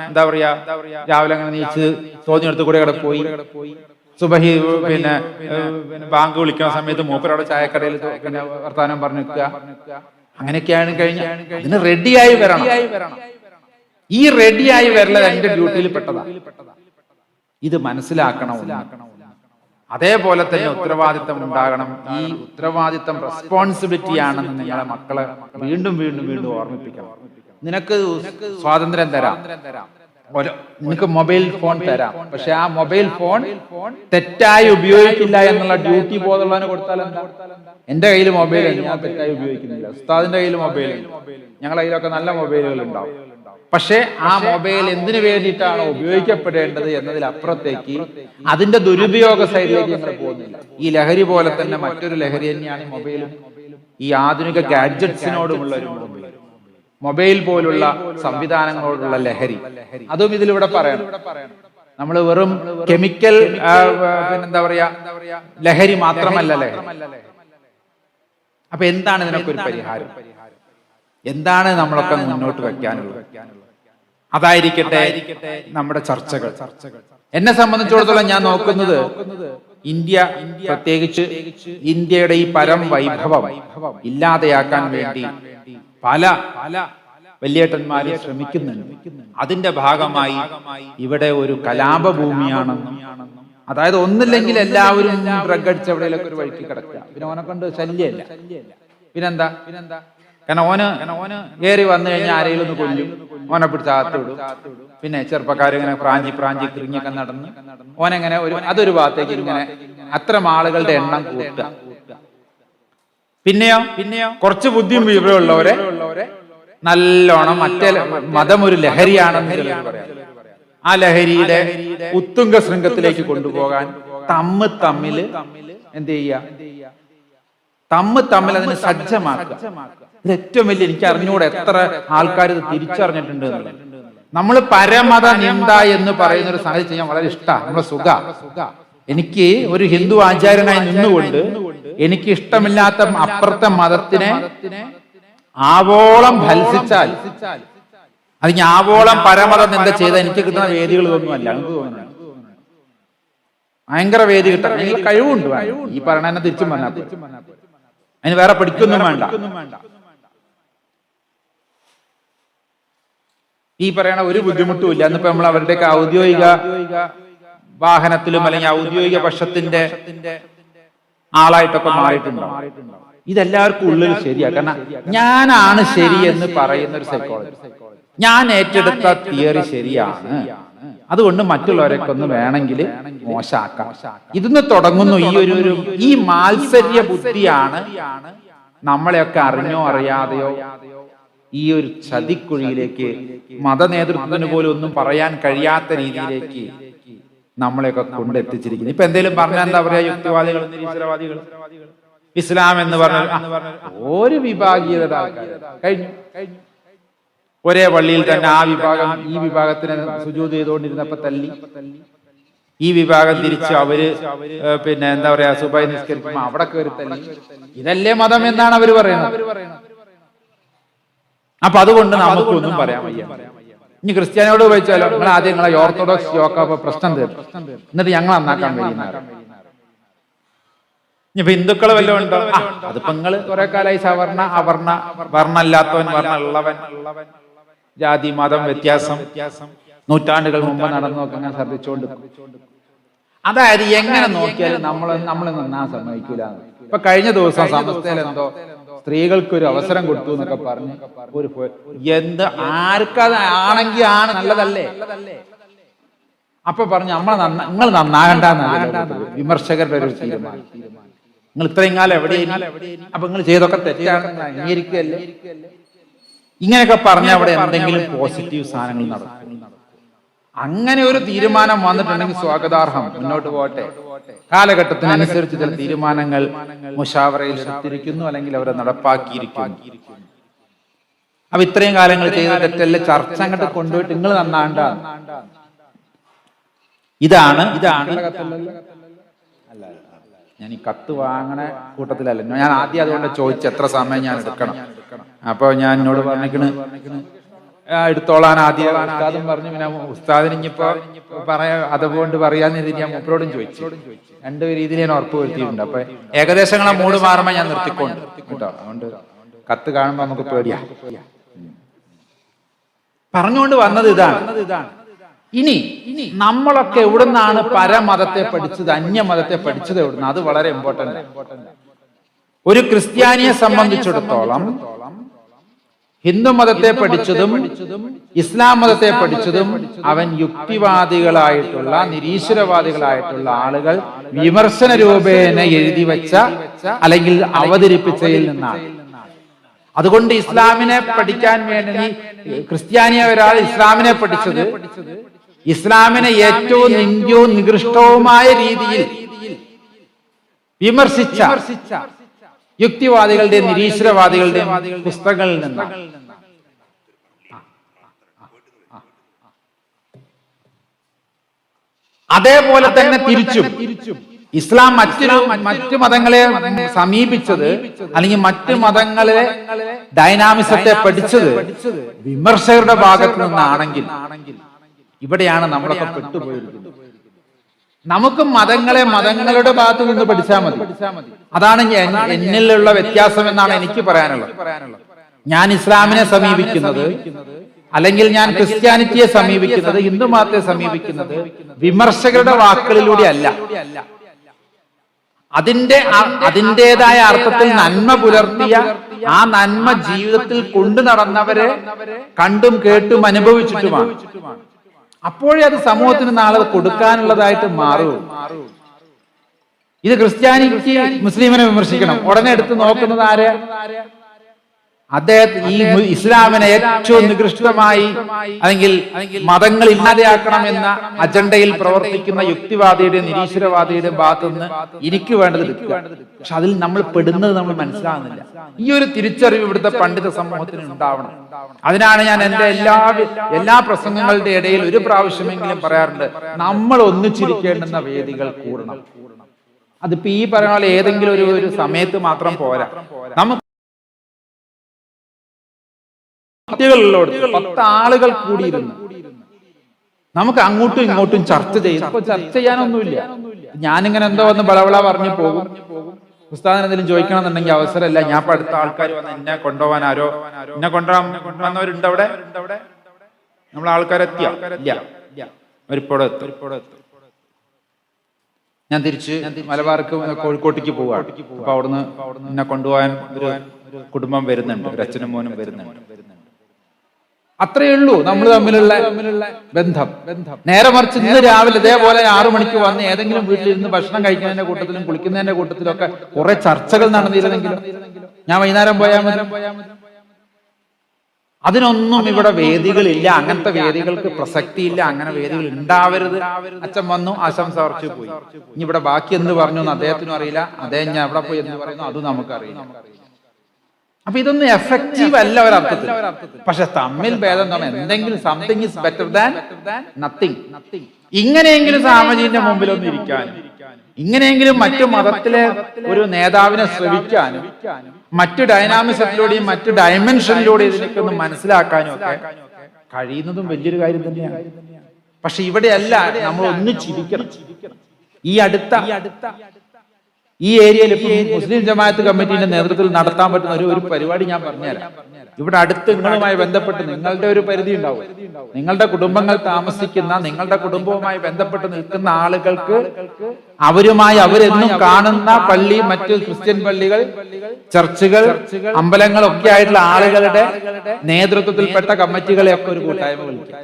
എന്താ പറയാ രാവിലെ അങ്ങനെ നീച്ച് തോന്നിയെടുത്ത് കൂടെ പോയി സുബഹി പിന്നെ ബാങ്ക് വിളിക്കുന്ന സമയത്ത് മൂപ്പരവിടെ ചായക്കടയിൽ പിന്നെ വർത്താനം പറഞ്ഞു നിൽക്കുക, അങ്ങനെയൊക്കെയാണ് കഴിഞ്ഞാൽ ഇതിന് റെഡിയായി വരണം. ഈ റെഡിയായി വരലത് എന്റെ ഡ്യൂട്ടിയിൽ പെട്ടതാണ്. ഇത് മനസ്സിലാക്കണം. അതേപോലെ തന്നെ ഉത്തരവാദിത്തം ഉണ്ടാകണം. ഈ ഉത്തരവാദിത്തം റെസ്പോൺസിബിലിറ്റി ആണെന്ന് നിങ്ങളെ മക്കളെ വീണ്ടും വീണ്ടും വീണ്ടും ഓർമ്മിപ്പിക്കണം. നിനക്ക് സ്വാതന്ത്ര്യം തരാം, നിനക്ക് മൊബൈൽ ഫോൺ തരാം, പക്ഷെ ആ മൊബൈൽ ഫോൺ തെറ്റായി ഉപയോഗിക്കില്ല എന്നുള്ള ഡ്യൂട്ടി ബോധമുള്ളവന് കൊടുത്താൽ എന്താ? എന്റെ കയ്യിൽ മൊബൈൽ ഞാൻ തെറ്റായി ഉപയോഗിക്കുന്നില്ല, ഉസ്താദിന്റെ കയ്യിൽ മൊബൈൽ, ഞങ്ങളുടെ കയ്യിലൊക്കെ നല്ല മൊബൈലുകൾ ഉണ്ടാവും. പക്ഷെ ആ മൊബൈൽ എന്തിനു വേണ്ടിയിട്ടാണ് ഉപയോഗിക്കപ്പെടേണ്ടത് എന്നതിലപ്പുറത്തേക്ക് അതിന്റെ ദുരുപയോഗ സൈഡിലേക്ക് ഞങ്ങൾ പോകുന്നില്ല. ഈ ലഹരി പോലെ തന്നെ മറ്റൊരു ലഹരി തന്നെയാണ് ഈ മൊബൈലും, ഈ ആധുനിക ഗാഡ്ജറ്റ്സിനോടുമുള്ള ഒരു മൊബൈൽ പോലുള്ള സംവിധാനങ്ങളോടുള്ള ലഹരി. അതും ഇതിലൂടെ പറയണം. നമ്മൾ വെറും കെമിക്കൽ പിന്നെന്താ പറയാ ലഹരി മാത്രമല്ല ലഹരി. അപ്പൊ എന്താണ് ഇതിനൊക്കെ ഒരു പരിഹാരം? എന്താണ് നമ്മളൊക്കെ മുന്നോട്ട് വെക്കാനുള്ളത്? അതായിരിക്കട്ടെ നമ്മുടെ ചർച്ചകൾ. എന്നെ സംബന്ധിച്ചിടത്തോളം ഞാൻ നോക്കുന്നത് ഇന്ത്യ, പ്രത്യേകിച്ച് ഇന്ത്യയുടെ ഈ പരം വൈഭവം ഇല്ലാതെയാക്കാൻ വേണ്ടി പല വലിയേട്ടന്മാരും ശ്രമിക്കുന്നുണ്ട്. അതിന്റെ ഭാഗമായി ഇവിടെ ഒരു കലാപഭൂമിയാണെന്നും, അതായത് ഒന്നില്ലെങ്കിൽ എല്ലാവരും ഡ്രഗ് അടിച്ച് എവിടെയൊക്കെ ഒരു വഴിക്ക് കിടക്കുക, പിന്നെ ഓനെ കൊണ്ട് ശല്യമല്ല, പിന്നെന്താ? കാരണം ഓന് കയറി വന്നു കഴിഞ്ഞാൽ ആരെങ്കിലും ഒന്ന് കൊല്ലും, ഓനെ പിടിച്ച് അകത്തിടും. പിന്നെ ചെറുപ്പക്കാരിങ്ങനെ പ്രാഞ്ചി കിറിഞ്ഞൊക്കെ നടന്ന് ഓനെങ്ങനെ അതൊരു ഭാഗത്തേക്ക് ഇങ്ങനെ അത്തരം ആളുകളുടെ എണ്ണം കൂട്ടുക. പിന്നെയോ കുറച്ച് ബുദ്ധിയും വിവരമുള്ളവരെ നല്ലോണം മറ്റേ മതം ഒരു ലഹരിയാണെന്ന് പറയാം. ആ ലഹരിയുടെ ഉത്തുംഗ ശൃംഗത്തിലേക്ക് കൊണ്ടുപോകാൻ തമ്മില് എന്ത് ചെയ്യുക? തമ്മിൽ അതിന് സജ്ജമാക്കുക. ഇത് ഏറ്റവും വലിയ, എനിക്ക് അറിഞ്ഞുകൂടെ എത്ര ആൾക്കാർ ഇത് തിരിച്ചറിഞ്ഞിട്ടുണ്ട് എന്നുള്ളത്. നമ്മൾ പരമത നിന്ദ എന്ന് പറയുന്ന ഒരു സംഗതി ചെയ്യാൻ വളരെ ഇഷ്ടമാണ്, നമ്മളെ സുഖ. എനിക്ക് ഒരു ഹിന്ദു ആചാര്യനായി നിന്നുകൊണ്ട് എനിക്ക് ഇഷ്ടമില്ലാത്ത അപ്പുറത്തെ മതത്തിനെ ആവോളം ഭത്സിച്ചാൽ, അത് ആവോളം പരമതം നിന്ദ ചെയ്താൽ എനിക്ക് കിട്ടുന്ന വേദികൾ ഒന്നുമല്ല. എനിക്ക് തോന്നുന്നു ഭയങ്കര വേദി കിട്ടാൻ എനിക്ക് കഴിവുണ്ട്. ഈ പറഞ്ഞ തിരിച്ചും പറഞ്ഞാൽ അതിന് വേറെ പഠിക്കൊന്നും വേണ്ട. ഈ പറയണ ഒരു ബുദ്ധിമുട്ടും ഇല്ല. എന്നിപ്പോ നമ്മൾ അവരുടെയൊക്കെ ഔദ്യോഗിക വാഹനത്തിലും അല്ലെങ്കിൽ ഔദ്യോഗിക പക്ഷത്തിന്റെ ആളായിട്ടൊക്കെ മാറിയിട്ടുണ്ടാവും. ഇതെല്ലാവർക്കും ഉള്ളിൽ ശരിയാ. കാരണം ഞാനാണ് ശരി എന്ന് പറയുന്ന ഒരു സൈക്കോളജി, ഞാൻ ഏറ്റെടുത്ത തിയറി ശരിയാണ്, അതുകൊണ്ട് മറ്റുള്ളവരൊക്കെ ഒന്ന് വേണമെങ്കിൽ മോശമാക്കാം. ഇതിന്ന് തുടങ്ങുന്നു ഈ മാത്സര്യ ബുദ്ധിയാണ് നമ്മളെയൊക്കെ അറിഞ്ഞോ അറിയാതെയോ ഈ ഒരു ചതിക്കുഴിയിലേക്ക്, മത നേതൃത്വത്തിന് പോലും ഒന്നും പറയാൻ കഴിയാത്ത രീതിയിലേക്ക് നമ്മളെയൊക്കെ കൊണ്ടെത്തിച്ചിരിക്കുന്നു. ഇപ്പൊ എന്തെങ്കിലും പറഞ്ഞാൽ എന്താ പറയാ, യുക്തിവാദികൾ, നിരീശ്വരവാദികൾ, ഇസ്ലാം എന്ന് പറഞ്ഞാൽ ഒരു വിഭാഗീയത കഴിഞ്ഞു. ഒരേ പള്ളിയിൽ തന്നെ ആ വിഭാഗം ഈ വിഭാഗത്തിന് സുജൂദ് ചെയ്തുകൊണ്ടിരുന്നപ്പോ തല്ലി, ഈ വിഭാഗം തിരിച്ച് അവര് പിന്നെ എന്താ പറയാ സുബഹി നിസ്കരിക്കുമ്പോ അവിടെ കയറി തല്ലി. ഇതല്ലേ മതം എന്നാണ് അവര് പറയുന്നത്. അപ്പൊ അതുകൊണ്ട് നമുക്കൊന്നും പറയാൻ വയ്യ. ഇനി ക്രിസ്ത്യാനിയോട് ചോദിച്ചാലോ, നിങ്ങൾ ആദ്യം നിങ്ങളെ ഓർത്തഡോക്സ് യോക്കാപ്പോ പ്രശ്നം തീർന്നു, എന്നിട്ട് ഞങ്ങൾ നന്നാക്കാൻ കഴിയുന്ന. ഇനിയിപ്പോ ഹിന്ദുക്കൾ വല്ലതും ഉണ്ടോ? അതിപ്പോ നിങ്ങള് കുറെ കാലമായി സവർണ അവർണ, വർണ്ണല്ലാത്തവൻ വർണ്ണ ഉള്ളവൻ, ജാതി മതം വ്യത്യാസം നൂറ്റാണ്ടുകൾ മുമ്പ് നടന്നു നോക്കി അങ്ങനെ ശ്രദ്ധിച്ചുകൊണ്ട്. അതായത് എങ്ങനെ നോക്കിയാലും നമ്മൾ നന്നാൻ സമ്മതിക്കൂല. ഇപ്പൊ കഴിഞ്ഞ ദിവസം സമസ്തയിൽ എന്തോ സ്ത്രീകൾക്ക് ഒരു അവസരം കൊടുത്തു എന്നൊക്കെ പറഞ്ഞ് ഒരു എന്ത് ആർക്കത് ആണെങ്കിൽ ആണ്, നല്ലതല്ലേ. അപ്പൊ പറഞ്ഞു നിങ്ങൾ നന്നാകണ്ടെന്നാണ് വിമർശകരുടെ ഒരു തീരുമാനം. നിങ്ങൾ ഇത്രയും കാലം എവിടെയും, അപ്പൊ നിങ്ങൾ ചെയ്തൊക്കെ തെറ്റാണെന്ന് അംഗീകരിക്കുകയല്ലേ. ഇങ്ങനെയൊക്കെ പറഞ്ഞ അവിടെ എന്തെങ്കിലും പോസിറ്റീവ് സാധനങ്ങൾ നടക്കും. അങ്ങനെ ഒരു തീരുമാനം വന്നിട്ടുണ്ടെങ്കിൽ സ്വാഗതാർഹം, മുന്നോട്ട് പോകട്ടെ. കാലഘട്ടത്തിനനുസരിച്ച് ചില തീരുമാനങ്ങൾ മുഷാവറയിൽ എടുത്തിരിക്കുന്നു, അല്ലെങ്കിൽ അവരെ നടപ്പാക്കിയിരിക്കുന്നു. അപ്പൊ ഇത്രയും കാലങ്ങൾ ചെയ്ത തെറ്റല്ലേ ചർച്ച അങ്ങോട്ട് കൊണ്ടുപോയിട്ട് നിങ്ങൾ നന്നാണ്ട. ഇതാണ് ഞാൻ ഈ കത്ത് വാങ്ങണ കൂട്ടത്തിലല്ല. ഞാൻ ആദ്യം അതുകൊണ്ട് ചോദിച്ചു എത്ര സമയം ഞാൻ എടുക്കണം. അപ്പൊ ഞാൻ എന്നോട് പറഞ്ഞിരിക്കണ് എടുത്തോളാൻ ആദ്യം ഉസ്താദും പറഞ്ഞു. പിന്നെ ഉസ്താദിന് ഇനിയിപ്പോ അതുകൊണ്ട് പറയാന്ന് രീതിയിൽ ഞാൻ മൂപ്പരോടും ചോദിച്ചു. രണ്ടു രീതിയിൽ ഞാൻ ഉറപ്പ് വരുത്തിയിട്ടുണ്ട്. അപ്പൊ ഏകദേശങ്ങളെ മൂട് മാറുമ്പോ ഞാൻ നിർത്തിക്കൊണ്ട് കേട്ടോ. അതുകൊണ്ട് കത്ത് കാണുമ്പോ നമുക്ക് പേടിയാ. പറഞ്ഞുകൊണ്ട് വന്നത് ഇതാണ്. ഇനി നമ്മളൊക്കെ എവിടുന്നാണ് പരമതത്തെ പഠിച്ചത്, അന്യമതത്തെ പഠിച്ചത് എവിടുന്ന്? അത് വളരെ ഇമ്പോർട്ടന്റ്. ഒരു ക്രിസ്ത്യാനിയെ സംബന്ധിച്ചിടത്തോളം ഹിന്ദു മതത്തെ പഠിച്ചതും ഇസ്ലാം മതത്തെ പഠിച്ചതും അവൻ യുക്തിവാദികളായിട്ടുള്ള നിരീശ്വരവാദികളായിട്ടുള്ള ആളുകൾ വിമർശന രൂപേണ എഴുതി വെച്ച അല്ലെങ്കിൽ അവതരിപ്പിച്ചതിൽ നിന്നാണ്. അതുകൊണ്ട് ഇസ്ലാമിനെ പഠിക്കാൻ വേണ്ടി ക്രിസ്ത്യാനിയെ ഒരാൾ ഇസ്ലാമിനെ പഠിച്ചത് ഇസ്ലാമിനെ ഏറ്റവും നിന്ദ്യവും നികൃഷ്ടവുമായ രീതിയിൽ വിമർശിച്ച യുക്തിവാദികളുടെയും നിരീശ്വരവാദികളുടെയും പുസ്തകങ്ങളിൽ നിന്നാണ്. അതേപോലെ തന്നെ തിരിച്ചും ഇസ്ലാം മറ്റു മതങ്ങളെ സമീപിച്ചത് അല്ലെങ്കിൽ മറ്റു മതങ്ങളെ ഡൈനാമിസത്തെ പഠിച്ചത് വിമർശകരുടെ ഭാഗത്ത് നിന്നാണെങ്കിൽ ഇവിടെയാണ് നമ്മളൊക്കെ പെട്ടുപോയിരിക്കുന്നത്. നമുക്ക് മതങ്ങളുടെ ഭാഗത്ത് നിന്ന് പഠിച്ചാൽ മതി. അതാണ് എന്നിലുള്ള വ്യത്യാസം എന്നാണ് എനിക്ക് പറയാനുള്ളത്. ഞാൻ ഇസ്ലാമിനെ സമീപിക്കുന്നത് അല്ലെങ്കിൽ ഞാൻ ക്രിസ്ത്യാനിറ്റിയെ സമീപിക്കുന്നത്, ഹിന്ദു മതത്തെ സമീപിക്കുന്നത് വിമർശകരുടെ വാക്കുകളിലൂടെ അല്ല. അതിൻ്റെതായ അർത്ഥത്തിൽ നന്മ പുലർത്തിയ ആ നന്മ ജീവിതത്തിൽ കൊണ്ടു നടന്നവരെ കണ്ടും കേട്ടും അനുഭവിച്ചിട്ടുമാണ്. അപ്പോഴേ അത് സമൂഹത്തിന് നാളെ കൊടുക്കാനുള്ളതായിട്ട് മാറും. ഇത് ക്രിസ്ത്യാനിക്ക് മുസ്ലിമിനെ വിമർശിക്കണം, ഉടനെ എടുത്ത് നോക്കുന്നത് ആരെ? അദ്ദേഹം ഈ ഇസ്ലാമിനെ ഏറ്റവും നികൃഷ്ടമായി അല്ലെങ്കിൽ മതങ്ങൾ ഇല്ലാതെയാക്കണം എന്ന അജണ്ടയിൽ പ്രവർത്തിക്കുന്ന യുക്തിവാദിയുടെ നിരീശ്വരവാദിയുടെ ഭാഗത്തു നിന്ന് എനിക്ക് വേണ്ടത് കിട്ടുക. പക്ഷെ അതിൽ നമ്മൾ പെടുന്നത് നമ്മൾ മനസ്സിലാകുന്നില്ല. ഈ ഒരു തിരിച്ചറിവ് ഇവിടുത്തെ പണ്ഡിത സമൂഹത്തിന് ഉണ്ടാവണം. അതിനാണ് ഞാൻ എൻ്റെ എല്ലാ പ്രസംഗങ്ങളുടെ ഇടയിൽ ഒരു പ്രാവശ്യമെങ്കിലും പറയാറുണ്ട്, നമ്മൾ ഒന്നിച്ചിരിക്കേണ്ടുന്ന വേദികൾ കൂടണം. അതിപ്പോ ഈ പറയുന്ന പോലെ ഏതെങ്കിലും ഒരു സമയത്ത് മാത്രം പോരാ. നമുക്ക് കുട്ടികളുള്ളടത്ത് 10 ആളുകൾ കൂടിയിരുന്നു നമുക്ക് അങ്ങോട്ടും ഇങ്ങോട്ടും ചർച്ച ചെയ്യും. ഇപ്പൊ ചർച്ച ചെയ്യാനൊന്നുമില്ല. ഞാനിങ്ങനെ എന്തോ വന്ന് ബളബള പറഞ്ഞു പോകും. ഉസ്താദിന് എന്തെങ്കിലും ചോദിക്കണം എന്നുണ്ടെങ്കിൽ അവസരമല്ല. ഞാൻ ഇപ്പൊ അടുത്ത ആൾക്കാർ വന്ന് എന്നെ കൊണ്ടുപോകാൻ എന്നെ കൊണ്ടുവന്നവരുണ്ട് അവിടെ. നമ്മളെ ആൾക്കാരെത്തിയ ഒരിപ്പോടെ എത്തും. ഞാൻ തിരിച്ച് മലബാർക്ക് കോഴിക്കോട്ടേക്ക് പോവാണ്. അപ്പൊ അവിടുന്ന് എന്നെ കൊണ്ടുപോകാൻ ഒരു കുടുംബം വരുന്നുണ്ട്, ഒരു അച്ഛനും മോനും വരുന്നുണ്ട്. അത്രയേ ഉള്ളൂ നമ്മൾ തമ്മിലുള്ള ബന്ധം. നേരെ മറിച്ച് ഇന്ന് രാവിലെ ഇതേപോലെ 6 മണിക്ക് വന്ന് ഏതെങ്കിലും വീട്ടിലിരുന്ന് ഭക്ഷണം കഴിക്കുന്നതിന്റെ കൂട്ടത്തിലും കുളിക്കുന്നതിന്റെ കൂട്ടത്തിലും ഒക്കെ കുറെ ചർച്ചകൾ നടന്നിരുന്നെങ്കിലും ഞാൻ വൈകുന്നേരം പോയാൽ മതി. അതിനൊന്നും ഇവിടെ വേദികളില്ല. അങ്ങനത്തെ വേദികൾക്ക് പ്രസക്തിയില്ല. അങ്ങനെ വേദികൾ ഉണ്ടാവരുത്. അച്ഛൻ വന്നു, ആശംസ അർച്ചു പോയി. ഇനി ഇവിടെ ബാക്കി എന്ത് പറഞ്ഞു എന്ന് അദ്ദേഹത്തിനും അറിയില്ല. അദ്ദേഹം ഞാൻ എവിടെ പോയി എന്ന് പറയുന്നു അതും നമുക്കറിയില്ല. അപ്പൊ ഇതൊന്നും എഫക്റ്റീവ് അല്ല ഒരർത്ഥത്തിൽ. പക്ഷെ തമ്മിൽ ഭേദം എന്താണ്? എന്തെങ്കിലും something is better than nothing. ഇങ്ങനെയെങ്കിലും സാമജീന്റെ മുമ്പിലൊന്നും ഇരിക്കാനും, ഇങ്ങനെയെങ്കിലും മറ്റു മതത്തിലെ ഒരു നേതാവിനെ ശ്രവിക്കാനും, മറ്റു ഡൈനാമിസത്തിലൂടെയും മറ്റു ഡയമെൻഷനിലൂടെ ഇതിനൊക്കെ ഒന്ന് മനസ്സിലാക്കാനും ഒക്കെ കഴിയുന്നതും വലിയൊരു കാര്യം തന്നെയാണ്. പക്ഷെ ഇവിടെയല്ല, നമ്മൾ ഒന്നിച്ചിരിക്കണം. ഈ ഏരിയയിൽ മുസ്ലിം ജമാഅത്ത് കമ്മിറ്റിന്റെ നേതൃത്വത്തിൽ നടത്താൻ പറ്റുന്ന ഒരു പരിപാടി ഞാൻ പറഞ്ഞുതരാം. ഇവിടെ അടുത്ത് നിങ്ങളുമായി ബന്ധപ്പെട്ട് നിങ്ങളുടെ ഒരു പരിധി ഉണ്ടാവും. നിങ്ങളുടെ കുടുംബങ്ങൾ താമസിക്കുന്ന, നിങ്ങളുടെ കുടുംബവുമായി ബന്ധപ്പെട്ട് നിൽക്കുന്ന ആളുകൾക്ക് അവരെന്നും കാണുന്ന പള്ളി, മറ്റു ക്രിസ്ത്യൻ പള്ളികൾ, ചർച്ചുകൾ, അമ്പലങ്ങളൊക്കെ ആയിട്ടുള്ള ആളുകളുടെ നേതൃത്വത്തിൽപ്പെട്ട കമ്മിറ്റികളെയൊക്കെ ഒരു കൂട്ടായ്മ വിളിക്കാം.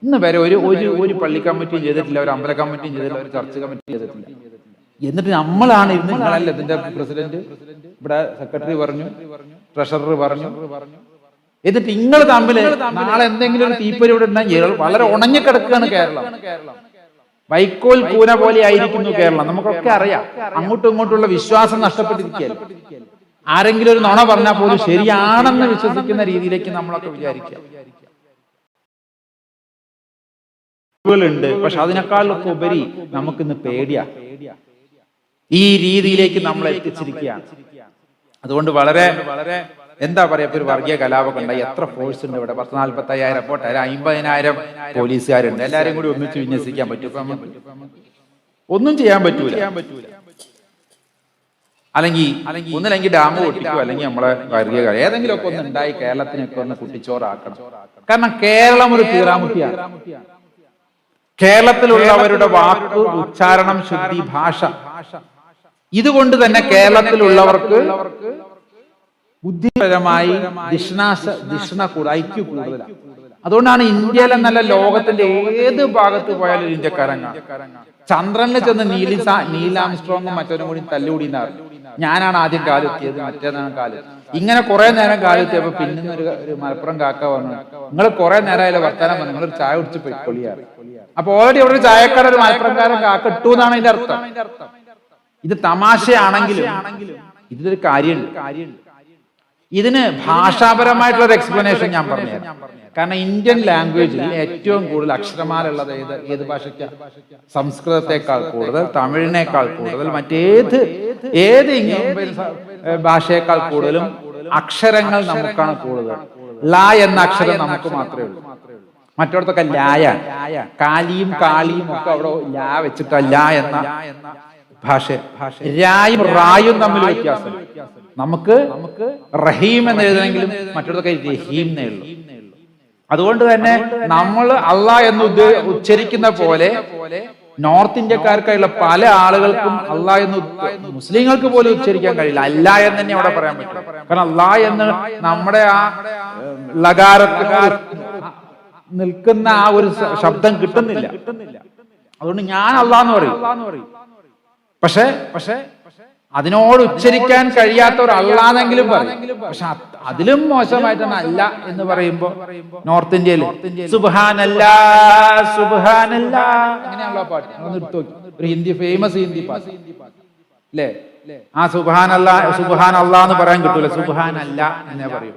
ഇന്ന് വരെ ഒരു പള്ളി കമ്മിറ്റിയും ചെയ്തിട്ടില്ല, ഒരു അമ്പല കമ്മിറ്റിയും ചെയ്തിട്ടില്ല, ഒരു ചർച്ച് കമ്മിറ്റി ചെയ്തിട്ടില്ല. എന്നിട്ട് നമ്മളാണ് ഇരുന്ന്, നിങ്ങളല്ല ഇതിന്റെ പ്രസിഡന്റ്, ഇവിടെ സെക്രട്ടറി പറഞ്ഞു, ട്രഷറർ പറഞ്ഞു. എന്നിട്ട് നിങ്ങൾ തമ്മിൽ നാളെ എന്തെങ്കിലും ഒരു തീപ്പൊരി ഇവിടെ ഉണ്ടെങ്കിൽ വളരെ ഉണങ്ങിക്കിടക്കുകയാണ് കേരളം. വൈക്കോൽ കൂന പോലെ ആയിരിക്കുന്നു കേരളം. നമുക്കൊക്കെ അറിയാം. അങ്ങോട്ടും ഇങ്ങോട്ടുള്ള വിശ്വാസം നഷ്ടപ്പെട്ടിരിക്കുകയല്ല. ആരെങ്കിലും ഒരു നുണ പറഞ്ഞാൽ പോലും ശരിയാണെന്ന് വിശ്വസിക്കുന്ന രീതിയിലേക്ക് നമ്മളൊക്കെ വിചാരിക്കുക. ണ്ട് പക്ഷെ അതിനേക്കാളൊക്കെ ഉപരി നമുക്കിന്ന് പേടിയാ. ഈ രീതിയിലേക്ക് നമ്മൾ എത്തിച്ചിരിക്കുകയാണ്. അതുകൊണ്ട് വളരെ എന്താ പറയാ, ഒരു വർഗീയ കലാപം ഉണ്ടായി. എത്ര ഫോഴ്സ് ഉണ്ട് ഇവിടെ? 40,000-45,000 പോട്ടെ, 50,000 പോലീസുകാരുണ്ട്. എല്ലാരും കൂടി ഒന്നിച്ച് വിന്യസിക്കാൻ പറ്റും? ഒന്നും ചെയ്യാൻ പറ്റൂല. ഒന്നില്ലെങ്കിൽ ഡാം പൊട്ടിക്കോ, അല്ലെങ്കിൽ നമ്മളെ വർഗീയ ഏതെങ്കിലും ഒക്കെ ഒന്ന് ഉണ്ടായി കേരളത്തിനൊക്കെ ഒന്ന് കുട്ടിച്ചോറാക്കണം. കാരണം കേരളം ഒരു കീറാമുട്ടിയാണ്. കേരളത്തിലുള്ളവരുടെ വാക്ക്, ഉച്ചാരണം, ശുദ്ധി, ഭാഷ, ഇതുകൊണ്ട് തന്നെ കേരളത്തിലുള്ളവർക്ക് ബുദ്ധിപരമായി ഐക്യു കൂടുതലാണ്. അതുകൊണ്ടാണ് ഇന്ത്യയിലെ നല്ല ലോകത്തിന്റെ ഏത് ഭാഗത്ത് പോയാലും ഇന്ത്യക്കാരൻ കാണാം. ചന്ദ്രനിൽ ചെന്ന് നീലാംസ്ട്രോങ്ങും മറ്റൊരു കൂടി തല്ലുകൂടി എന്നാണ്. ഞാനാണ് ആദ്യം കാലെത്തിയത്, മറ്റേതാണ് കാല്. ഇങ്ങനെ കുറെ നേരം കാലെത്തിയപ്പോ പിന്നെ ഒരു മലപ്പുറം കാക്ക വന്നു, നിങ്ങൾ കുറെ നേരമായാലും വർത്താനം വന്നു, നിങ്ങളൊരു ചായ കുടിച്ച് പൊയ്ക്കൊള്ളിയാണ്. അപ്പൊ ഓൾറെഡി അവിടെ ഒരു ചായക്കാരൻ, ഒരു മലപ്പുറംകാരൻ കാക്ക ഇട്ടു എന്നാണ് ഇതിന്റെ അർത്ഥം. ഇത് തമാശയാണെങ്കിലും ഇതിലൊരു കാര്യമുണ്ട്. ഇതിന് ഭാഷാപരമായിട്ടുള്ള ഒരു എക്സ്പ്ലനേഷൻ ഞാൻ പറഞ്ഞുതരാം. കാരണം ഇന്ത്യൻ ലാംഗ്വേജിൽ ഏറ്റവും കൂടുതൽ അക്ഷരമാല ഉള്ളത് ഏത് ഭാഷയ്ക്ക്? സംസ്കൃതത്തെക്കാൾ കൂടുതൽ, തമിഴിനേക്കാൾ കൂടുതൽ, മറ്റേത് ഭാഷയേക്കാൾ കൂടുതലും അക്ഷരങ്ങൾ നമുക്കാണ് കൂടുതൽ. ല എന്ന അക്ഷരം നമുക്ക് മാത്രമേ ഉള്ളൂ. മറ്റിടത്തൊക്കെ ലായ, കാലിയും കാളിയും ഒക്കെ അവിടെ ലാ വെച്ചിട്ട് ല എന്ന ഭാഷ. രായും റായും തമ്മിൽ വ്യത്യാസം. നമുക്ക് റഹീം എന്ന് എഴുതണമെങ്കിലും മറ്റിടത്തൊക്കെ റഹീം എന്നേ ഉള്ളൂ. അതുകൊണ്ട് തന്നെ നമ്മൾ അള്ളാഹ് എന്ന് ഉച്ചരിക്കുന്ന പോലെ നോർത്ത് ഇന്ത്യക്കാർക്കായുള്ള പല ആളുകൾക്കും അള്ളാഹ് എന്ന് മുസ്ലിങ്ങൾക്ക് പോലും ഉച്ചരിക്കാൻ കഴിയില്ല. അല്ല എന്ന് തന്നെ അവിടെ പറയാൻ പറ്റും. കാരണം അള്ളാഹ് എന്ന് നമ്മുടെ ആ ലകാരത്തിൽ നിൽക്കുന്ന ആ ഒരു ശബ്ദം കിട്ടുന്നില്ല. അതുകൊണ്ട് ഞാൻ അള്ളാഹ് എന്ന് പറയും. പക്ഷെ അതിനോട് ഉച്ചരിക്കാൻ കഴിയാത്ത ഒരു അള്ളാന്നെങ്കിലും പറയും. പക്ഷെ അതിലും മോശമായിട്ടാണ് അല്ല എന്ന് പറയുമ്പോ നോർത്ത് ഇന്ത്യയിൽ സുബ്ഹാനല്ലാ സുബ്ഹാനല്ലാ അങ്ങനെയാണല്ലോ പാട്ട്. ഒരു ഹിന്ദി ഫേമസ് ഹിന്ദി പാട്ട് അല്ലേ? ആ സുബ്ഹാനല്ലാ എന്ന് പറയാൻ കിട്ടൂല, സുബ്ഹാനല്ലാ എന്നേ പറയൂ.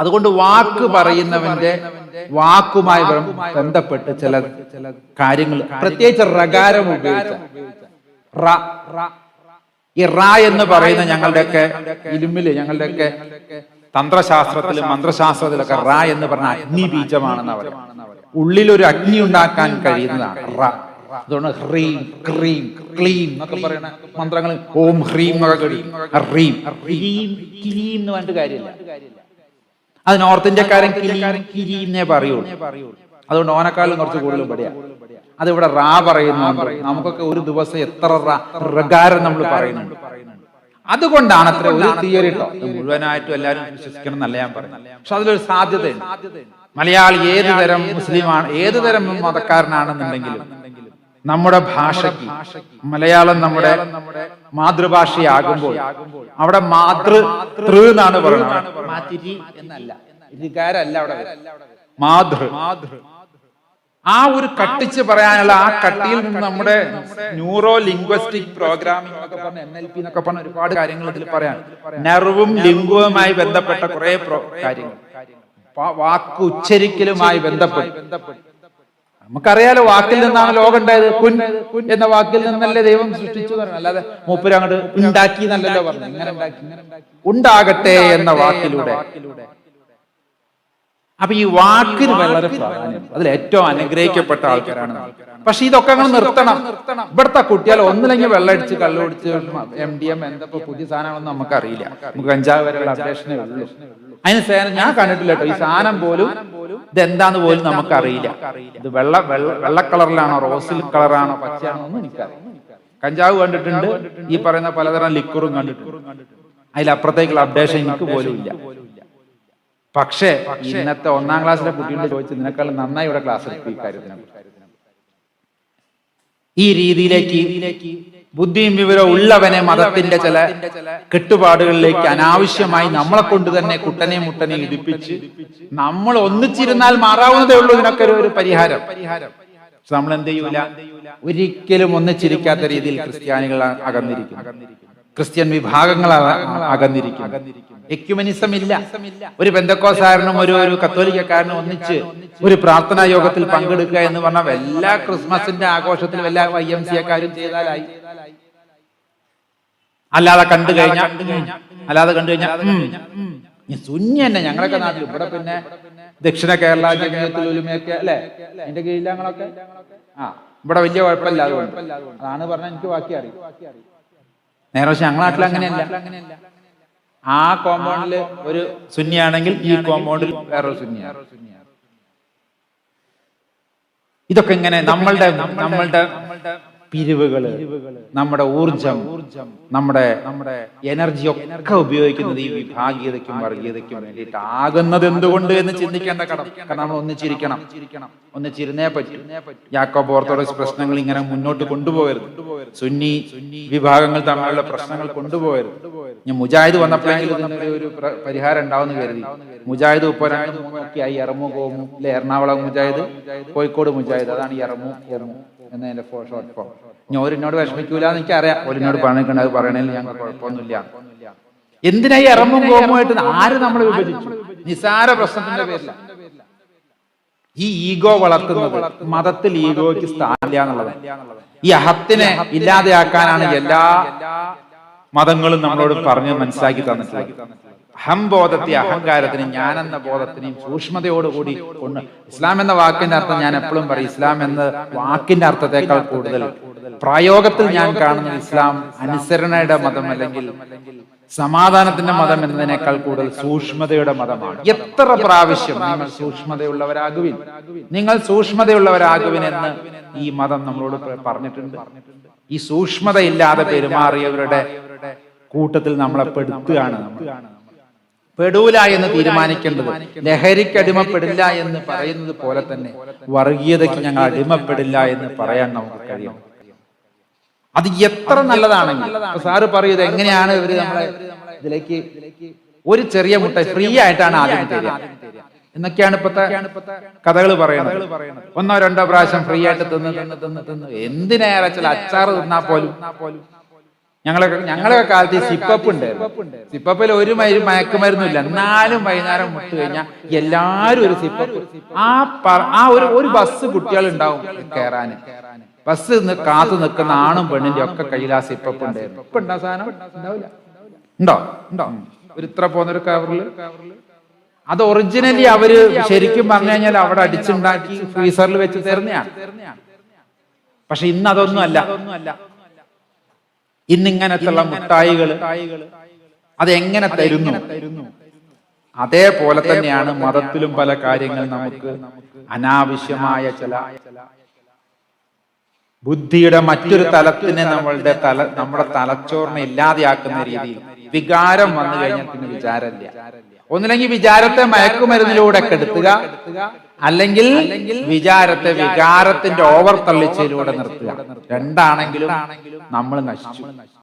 അതുകൊണ്ട് വാക്ക് പറയുന്നവന്റെ വാക്കുമായി ബന്ധപ്പെട്ട് ചില കാര്യങ്ങൾ, പ്രത്യേകിച്ച് റകാരം ഉപയോഗിച്ച ഈ റ എന്ന് പറയുന്ന ഞങ്ങളുടെയൊക്കെ ഇൽമില്, ഞങ്ങളുടെയൊക്കെ തന്ത്രശാസ്ത്രത്തിലും മന്ത്രശാസ്ത്രത്തിലൊക്കെ റ എന്ന് പറഞ്ഞ അഗ്നി ബീജമാണെന്ന് പറയും. ഉള്ളിലൊരു അഗ്നി ഉണ്ടാക്കാൻ കഴിയുന്നതാണ് റ. അതുകൊണ്ട് ഹ്രീം ക്രീം ക്ലീം എന്നൊക്കെ പറയുന്ന മന്ത്രങ്ങൾ, ഓം ഹ്രീം എന്നൊക്കെ ഹ്രീം ക്ലീം എന്ന് പറഞ്ഞിട്ട് കാര്യമില്ല. അത് നോർത്ത് ഇന്ത്യക്കാരൻ കിരീന്നേ പറയുള്ളൂ. അതുകൊണ്ട് ഓനക്കാളും കുറച്ച് കൂടുതലും പടിയാണ്. അതിവിടെ റാ പറയുന്നു. നമുക്കൊക്കെ ഒരു ദിവസം എത്ര റകാരം നമ്മൾ പറയുന്നുണ്ട്. അതുകൊണ്ടാണ് അത്ര ഒരു തിയറി കേട്ടോ, മുഴുവനായിട്ടും എല്ലാവരും വിശ്വസിക്കണം എന്നല്ല ഞാൻ പറയുന്നത്. പക്ഷെ അതിലൊരു സാധ്യതയുണ്ട്. മലയാളി ഏത് തരം മുസ്ലിമാണ്, ഏത് തരം മതക്കാരനാണെന്നുണ്ടെങ്കിലും നമ്മുടെ ഭാഷയ്ക്ക്, മലയാളം നമ്മുടെ മാതൃഭാഷയാകുമ്പോൾ അവിടെ മാതൃ എന്നാണ് പറയുന്നത്, മാതിരി എന്നല്ല, ഇരികാരല്ല അവിടെ മാതൃ. ആ ഒരു കട്ടിച്ച് പറയാനുള്ള ആ കട്ടിയിൽ നിന്ന് നമ്മുടെ ന്യൂറോ ലിംഗ്വിസ്റ്റിക് പ്രോഗ്രാമിംഗ് എന്നൊക്കെ പറഞ്ഞ NLP എന്നൊക്കെ പറഞ്ഞ ഒരുപാട് കാര്യങ്ങൾ ഇതിൽ പറയാം. നെർവും ലിംഗവുമായി ബന്ധപ്പെട്ട കുറെ കാര്യങ്ങൾ, വാക്ക് ഉച്ചരിക്കലുമായി ബന്ധപ്പെട്ട്. നമുക്കറിയാലോ, വാക്കിൽ നിന്നാണ് ലോകം ഉണ്ടായത്. കുൻ എന്ന വാക്കിൽ നിന്നല്ലേ ദൈവം സൃഷ്ടിച്ചു പറഞ്ഞു. അല്ലാതെ മൂപ്പര് അങ്ങോട്ട് ഉണ്ടാക്കി എന്നല്ലല്ലോ പറഞ്ഞു. ഇങ്ങനെ ഉണ്ടാകട്ടെ എന്ന വാക്കിലൂടെ. അപ്പൊ ഈ വാക്കിന് വളരെ പ്രാധാന്യം. അതിൽ ഏറ്റവും അനുഗ്രഹിക്കപ്പെട്ട ആൾക്കാരാണ്. പക്ഷെ ഇതൊക്കെ അങ്ങനെ നിർത്തണം. ഇവിടുത്തെ കുട്ടികൾ ഒന്നില്ലെങ്കിൽ വെള്ളമടിച്ച് കള്ളുപിടിച്ച് MDM എന്തപ്പോ പുതിയ സാധനമാണെന്ന് നമുക്കറിയില്ല. നമുക്ക് കഞ്ചാവ് വരെയുള്ള അപ്ഡേഷനേ ഉള്ളൂ. അതിന് സേനം ഞാൻ കണ്ടിട്ടില്ല കേട്ടോ. ഈ സാധനം പോലും ഇതെന്താന്ന് പോലും നമുക്കറിയില്ല. ഇത് വെള്ള കളറിലാണോ, റോസിൽ കളറാണോ, പച്ചയാണോ ഒന്നും എനിക്കറിയാം. കഞ്ചാവ് കണ്ടിട്ടുണ്ട്, ഈ പറയുന്ന പലതരം ലിക്വറും കണ്ടിട്ടുണ്ട്. അതിലപ്പുറത്തേക്കുള്ള അപ്ഡേഷൻ എനിക്ക് പോലും ഇല്ല. പക്ഷേ ഇന്നത്തെ 1ാം ക്ലാസ്സിലെ കുട്ടികളുടെ ചോദിച്ച് നിനക്കാൾ നന്നായി ഇവിടെ ക്ലാസ് എടുക്കും ഈ കാര്യത്തിനെ. ഈ രീതിയിലേക്ക് ബുദ്ധിയും വിവരവും ഉള്ളവനെ മതത്തിന്റെ ചില കെട്ടുപാടുകളിലേക്ക് അനാവശ്യമായി നമ്മളെ കൊണ്ട് തന്നെ കുട്ടനെ മുട്ടനെ ഇടിപ്പിച്ച് നമ്മൾ ഒന്നിച്ചിരുന്നാൽ മാറാവുന്നതേ ഉള്ളൂ ഇതിനൊക്കെ ഒരു പരിഹാരം. നമ്മൾ എന്ത് ചെയ്യൂല, ഒരിക്കലും ഒന്നിച്ചിരിക്കാത്ത രീതിയിൽ ക്രിസ്ത്യാനികൾ അകന്നിരിക്കും, ക്രിസ്ത്യൻ വിഭാഗങ്ങൾ അകന്നിരിക്കും. എക്യുമെനിസം ഇല്ല. ഒരു പെന്തക്കോസ്തുകാരനും ഒരു കത്തോലിക്കക്കാരനും ഒന്നിച്ച് ഒരു പ്രാർത്ഥനാ യോഗത്തിൽ പങ്കെടുക്കുക എന്ന് പറഞ്ഞാൽ എല്ലാ ക്രിസ്മസിന്റെ ആഘോഷത്തിലും എല്ലാ YMCAക്കാരും ചെയ്താലായി. അല്ലാതെ കണ്ടു കഴിഞ്ഞാൽ സുന്നി തന്നെ. ഞങ്ങളൊക്കെ നാട്ടിൽ ഇവിടെ പിന്നെ ദക്ഷിണ കേരള ജമിയത്തുൽ ഉലമയൊക്കെ അല്ലെ, അതിന്റെ കീഴിൽ ഞങ്ങളൊക്കെ ഇവിടെ വലിയ കുഴപ്പമില്ല. അതുകൊണ്ട് അതാണ് പറഞ്ഞാൽ എനിക്ക് ബാക്കി അറിയും. നേരെ പക്ഷെ ഞങ്ങളുടെ നാട്ടിൽ അങ്ങനെയല്ല. ആ കോമ്പൗണ്ടിൽ ഒരു സുന്നിയാണെങ്കിൽ ഈ കോമ്പൗണ്ടിൽ വേറൊരു സുന്നിയാണ്. ഇതൊക്കെ ഇങ്ങനെ നമ്മളുടെ പിരിവുകള്, നമ്മുടെ ഊർജം, നമ്മുടെ എനർജി ഒക്കെ ഉപയോഗിക്കുന്നത് ഈ വിഭാഗീയതയ്ക്കും വർഗീയതയ്ക്കും വേണ്ടിയിട്ട് ആകുന്നത് എന്തുകൊണ്ട് എന്ന് ചിന്തിക്കേണ്ട കടം. കാരണം നമ്മൾ ഒന്നിച്ചിരുന്നേ പറ്റും. യാക്കോബ് ഓർത്തഡോക്സ് പ്രശ്നങ്ങൾ ഇങ്ങനെ മുന്നോട്ട് കൊണ്ടുപോകരുത്. സുന്നി വിഭാഗങ്ങൾ തമ്മിലുള്ള പ്രശ്നങ്ങൾ കൊണ്ടുപോകരുത്. ഞാൻ മുജാഹിദ് വന്നപ്പോഴെങ്കിലും ഇതിനൊരു ഒരു പരിഹാരം ഉണ്ടാവുമെന്ന് കരുതി. മുജാഹിദ് ഇപ്പോൾ 2-3 ആയി. എറമു കോമു അല്ലെ, എറണാകുളം മുജാഹിദ്, കോഴിക്കോട് മുജാഹിദ്, അതാണ് എറമു കോമു എന്നതിന്റെ ഷോർട്ട് ഫോം. ഞാൻ ഓരിനോട് വിഷമിക്കൂല എന്ന് എനിക്കറിയാം. ഓരിനോട് പറഞ്ഞിട്ടുണ്ട്, അത് പറയണേൽ ഞങ്ങൾക്ക് കുഴപ്പമൊന്നുമില്ല. എന്തിനാ ഈ എറമും കോമുമായിട്ട് ആര് നമ്മൾ വിഭജിച്ചു? നിസാര പ്രശ്നത്തിന്റെ പേരില. ഈ ഈഗോ വളർത്തുന്നത്, മതത്തിൽ ഈഗോയ്ക്ക് സ്ഥാനമില്ല എന്നുള്ളത്. ഈ അഹത്തിനെ ഇല്ലാതെയാക്കാനാണ് എല്ലാ മതങ്ങളും നമ്മളോട് പറഞ്ഞ് മനസ്സിലാക്കി തന്നിട്ടുള്ളത്. അഹംബോധത്തെ, അഹങ്കാരത്തിനും ഞാനെന്ന ബോധത്തിനെയും സൂക്ഷ്മതയോടുകൂടി കൊണ്ട്. ഇസ്ലാം എന്ന വാക്കിന്റെ അർത്ഥം ഞാൻ എപ്പോഴും പറയും, ഇസ്ലാം എന്ന വാക്കിന്റെ അർത്ഥത്തെക്കാൾ കൂടുതൽ പ്രയോഗത്തിൽ ഞാൻ കാണുന്നത് ഇസ്ലാം അനുസരണയുടെ മതം അല്ലെങ്കിൽ സമാധാനത്തിന്റെ മതം എന്നതിനേക്കാൾ കൂടുതൽ സൂക്ഷ്മതയുടെ മതമാണ്. എത്ര പ്രാവശ്യം നിങ്ങൾ സൂക്ഷ്മതയുള്ളവരാകുവിൻ എന്ന് ഈ മതം നമ്മളോട് പറഞ്ഞിട്ടുണ്ട്. ഈ സൂക്ഷ്മതയില്ലാതെ പെരുമാറിയവരുടെ കൂട്ടത്തിൽ നമ്മളെ പെടുത്തുകയാണ്. പെടൂല എന്ന് തീരുമാനിക്കേണ്ടത്, ലഹരിക്ക് അടിമപ്പെടില്ല എന്ന് പറയുന്നത് പോലെ തന്നെ വർഗീയതയ്ക്ക് ഞങ്ങൾ അടിമപ്പെടില്ല എന്ന് പറയാൻ നമുക്ക് കഴിയും. അത് എത്ര നല്ലതാണെങ്കിൽ സാറ് പറയത് എങ്ങനെയാണ് ഇവര് നമ്മളെ ഇതിലേക്ക് ഒരു ചെറിയ മുട്ടായി ഫ്രീ ആയിട്ടാണ് ആദ്യം തരിക എന്നൊക്കെയാണ് ഇപ്പത്തെ കഥകൾ പറയുന്നത്. 1-2 പ്രാവശ്യം ഫ്രീ ആയിട്ട് തിന്ന് എന്തിനേറെ ചില അച്ചാറ് തിന്നാ പോലും. ഞങ്ങളൊക്കെ കാലത്ത് സിപ്പപ്പ് ഉണ്ടായിരുന്നു. സിപ്പപ്പിൽ ഒരു മയക്കുമരുന്നില്ല, എന്നാലും വൈകുന്നേരം മുട്ട് കഴിഞ്ഞാൽ എല്ലാരും ഒരു സിപ്പപ്പ്. ആ ഒരു ബസ് കുട്ടികൾ ഉണ്ടാവും കയറാന്. ബസ് കാത്തു നിൽക്കുന്ന ആണും പെണ്ണിന്റെ ഒക്കെ കയ്യിൽ ആ സിപ്പപ്പ് ഉണ്ടായിരുന്നു. ഇപ്പൊ ഉണ്ടാ സാധനം ഉണ്ടാവില്ല. ഉണ്ടോ? ഒരു ഇത്ര പോകുന്നൊരു കവറില്. അത് ഒറിജിനലി അവര് ശരിക്കും പറഞ്ഞു കഴിഞ്ഞാൽ അവിടെ അടിച്ചുണ്ടാക്കി ഫ്രീസറിൽ വെച്ച് തരുന്നതാണ്. പക്ഷെ ഇന്ന് അതൊന്നും അല്ല. ഇന്നിങ്ങനത്തുള്ള മുട്ടായികള് അതെങ്ങനെ തരുന്നു? അതേപോലെ തന്നെയാണ് മതത്തിലും പല കാര്യങ്ങൾ നമുക്ക് അനാവശ്യമായ ചില ബുദ്ധിയുടെ മറ്റൊരു തലത്തിനെ നമ്മുടെ തലച്ചോറിനെ ഇല്ലാതെയാക്കുന്ന രീതിയിൽ വികാരം വന്നു കഴിഞ്ഞാൽ പിന്നെ വിചാരമില്ല. ഒന്നില്ലെങ്കിൽ വിചാരത്തെ മയക്കുമരുന്നിലൂടെ കെടുത്തുക, അല്ലെങ്കിൽ വിചാരത്തെ വികാരത്തിന്റെ ഓവർ തള്ളിച്ചയിലൂടെ നിർത്തുക. രണ്ടാണെങ്കിലും നമ്മൾ നശിച്ചു.